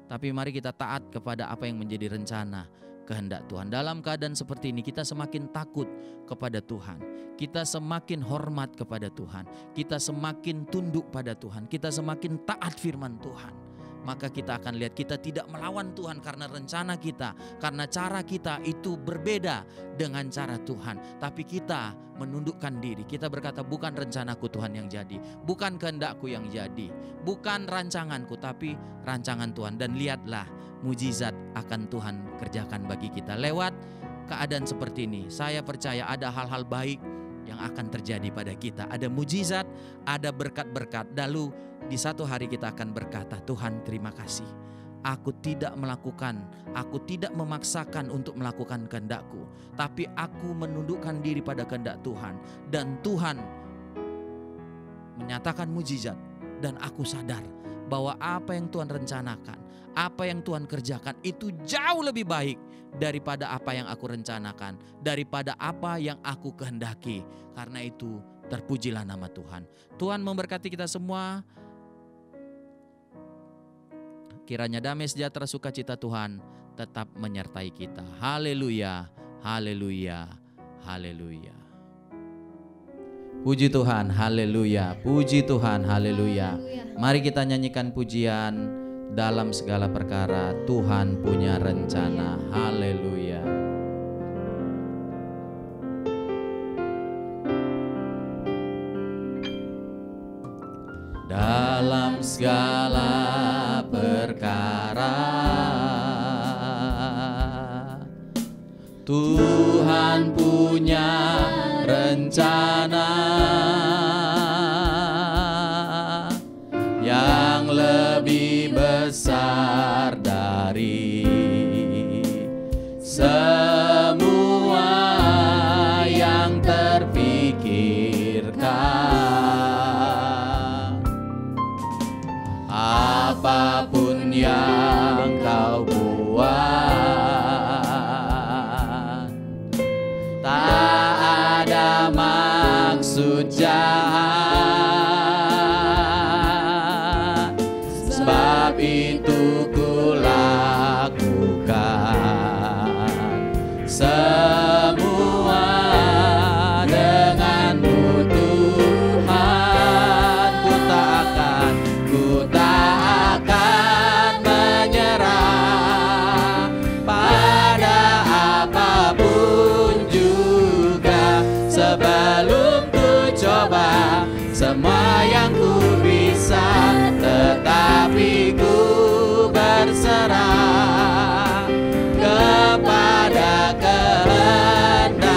Tapi mari kita taat kepada apa yang menjadi rencana, kehendak Tuhan. Dalam keadaan seperti ini kita semakin takut kepada Tuhan, kita semakin hormat kepada Tuhan, kita semakin tunduk pada Tuhan, kita semakin taat firman Tuhan. Maka kita akan lihat kita tidak melawan Tuhan karena rencana kita, karena cara kita itu berbeda dengan cara Tuhan. Tapi kita menundukkan diri, kita berkata bukan rencanaku Tuhan yang jadi, bukan kehendakku yang jadi, bukan rancanganku tapi rancangan Tuhan. Dan lihatlah mujizat akan Tuhan kerjakan bagi kita. Lewat keadaan seperti ini, saya percaya ada hal-hal baik yang akan terjadi pada kita. Ada mujizat, ada berkat-berkat. Lalu di satu hari kita akan berkata, Tuhan terima kasih. Aku tidak memaksakan untuk melakukan kehendak-Ku, tapi aku menundukkan diri pada kehendak Tuhan. Dan Tuhan menyatakan mujizat. Dan aku sadar bahwa apa yang Tuhan rencanakan, apa yang Tuhan kerjakan itu jauh lebih baik daripada apa yang aku rencanakan, daripada apa yang aku kehendaki. Karena itu terpujilah nama Tuhan. Tuhan memberkati kita semua. Kiranya damai sejahtera sukacita Tuhan tetap menyertai kita. Haleluya, haleluya, haleluya. Puji Tuhan, haleluya. Puji Tuhan, haleluya. Mari kita nyanyikan pujian dalam segala perkara. Tuhan punya rencana. Haleluya. Dalam segala perkara Tuhan punya rencana yang lebih besar dari semua yang terpikirkan. Apapun yang kau buat, tak ada maksud jahat berserah kepada kehendak-Mu.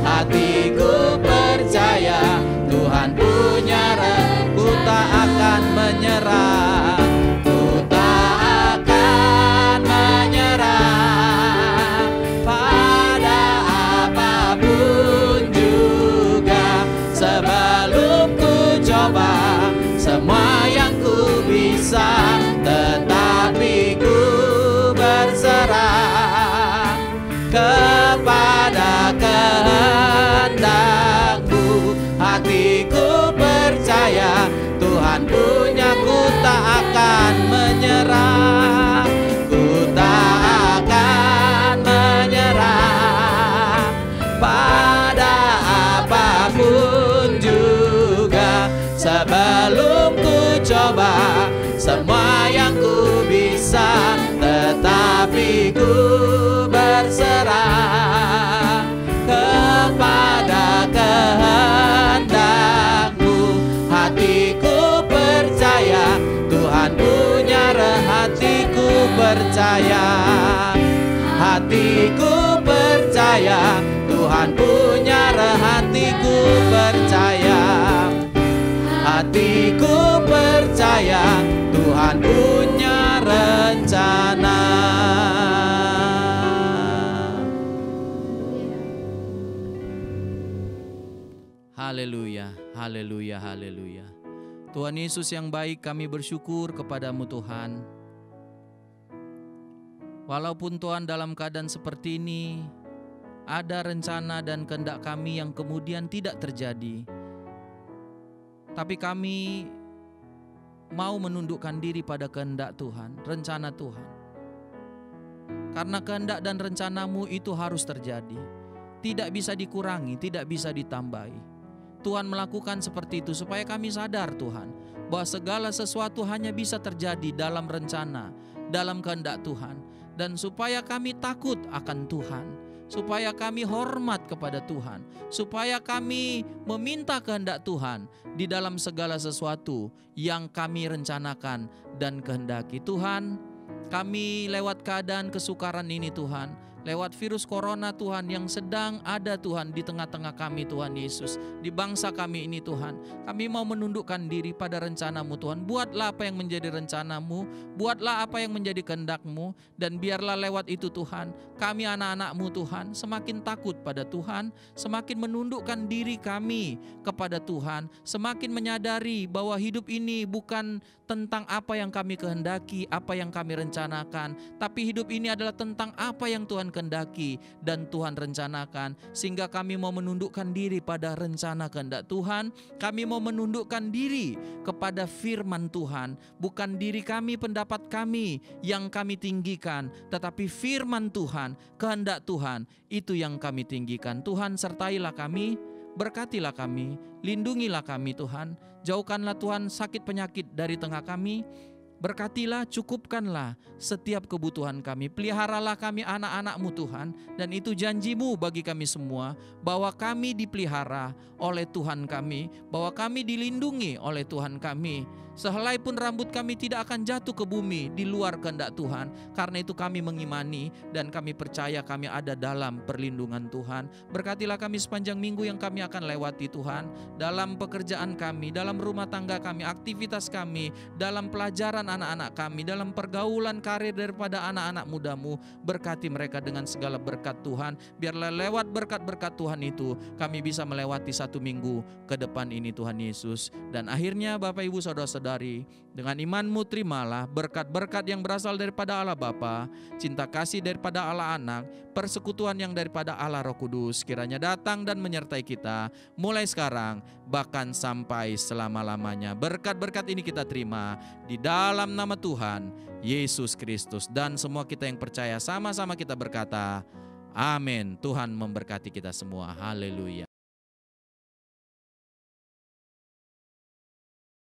Hatiku percaya Tuhan punya rencana, ku tak akan menyerah, ku tak akan menyerah pada apapun juga. Sebelum ku coba semua yang ku bisa, tetapi ku berserah kepada kehendak-Mu. Hatiku percaya Tuhan punya, ku tak akan menyerah, ku tak akan menyerah pada apapun juga. Sebelum ku coba semua yang ku bisa, tetapi ku berserah kepada kehendak-Mu. Hatiku percaya Tuhan punya hatiku percaya, hatiku percaya Tuhan punya hatiku percaya, hatiku percaya Tuhan punya rencana. Haleluya, haleluya, haleluya. Tuhan Yesus yang baik, kami bersyukur kepadamu Tuhan. Walaupun Tuhan dalam keadaan seperti ini, ada rencana dan kehendak kami yang kemudian tidak terjadi, tapi kami mau menundukkan diri pada kehendak Tuhan, rencana Tuhan. Karena kehendak dan rencana-Mu itu harus terjadi, tidak bisa dikurangi, tidak bisa ditambahi. Tuhan melakukan seperti itu supaya kami sadar Tuhan, bahwa segala sesuatu hanya bisa terjadi dalam rencana, dalam kehendak Tuhan. Dan supaya kami takut akan Tuhan, supaya kami hormat kepada Tuhan, supaya kami meminta kehendak Tuhan di dalam segala sesuatu yang kami rencanakan dan kehendaki. Tuhan, kami lewat keadaan kesukaran ini Tuhan, lewat virus corona Tuhan yang sedang ada Tuhan di tengah-tengah kami Tuhan Yesus, di bangsa kami ini Tuhan, kami mau menundukkan diri pada rencana-Mu Tuhan. Buatlah apa yang menjadi rencana-Mu, buatlah apa yang menjadi kehendak-Mu, dan biarlah lewat itu Tuhan, kami anak-anak-Mu Tuhan semakin takut pada Tuhan, semakin menundukkan diri kami kepada Tuhan, semakin menyadari bahwa hidup ini bukan tentang apa yang kami kehendaki, apa yang kami rencanakan, tapi hidup ini adalah tentang apa yang Tuhan kehendaki dan Tuhan rencanakan. Sehingga kami mau menundukkan diri pada rencana kehendak Tuhan. Kami mau menundukkan diri kepada firman Tuhan. Bukan diri kami, pendapat kami yang kami tinggikan, tetapi firman Tuhan, kehendak Tuhan, itu yang kami tinggikan. Tuhan, sertailah kami, berkatilah kami, lindungilah kami Tuhan. Jauhkanlah Tuhan sakit penyakit dari tengah kami. Berkatilah, cukupkanlah setiap kebutuhan kami. Peliharalah kami anak-anak-Mu Tuhan. Dan itu janji-Mu bagi kami semua, bahwa kami dipelihara oleh Tuhan kami, bahwa kami dilindungi oleh Tuhan kami. Sehelai pun rambut kami tidak akan jatuh ke bumi di luar kehendak Tuhan. Karena itu kami mengimani dan kami percaya kami ada dalam perlindungan Tuhan. Berkatilah kami sepanjang minggu yang kami akan lewati Tuhan. Dalam pekerjaan kami, dalam rumah tangga kami, aktivitas kami, dalam pelajaran anak-anak kami, dalam pergaulan karir daripada anak-anak muda-Mu. Berkati mereka dengan segala berkat Tuhan. Biarlah lewat berkat-berkat Tuhan itu kami bisa melewati satu minggu ke depan ini Tuhan Yesus. Dan akhirnya Bapak Ibu Saudara-saudari, dengan iman-Mu terimalah berkat-berkat yang berasal daripada Allah Bapa, cinta kasih daripada Allah Anak, persekutuan yang daripada Allah Roh Kudus kiranya datang dan menyertai kita mulai sekarang bahkan sampai selama-lamanya. Berkat-berkat ini kita terima di dalam nama Tuhan Yesus Kristus, dan semua kita yang percaya sama-sama kita berkata amin. Tuhan memberkati kita semua. Haleluya.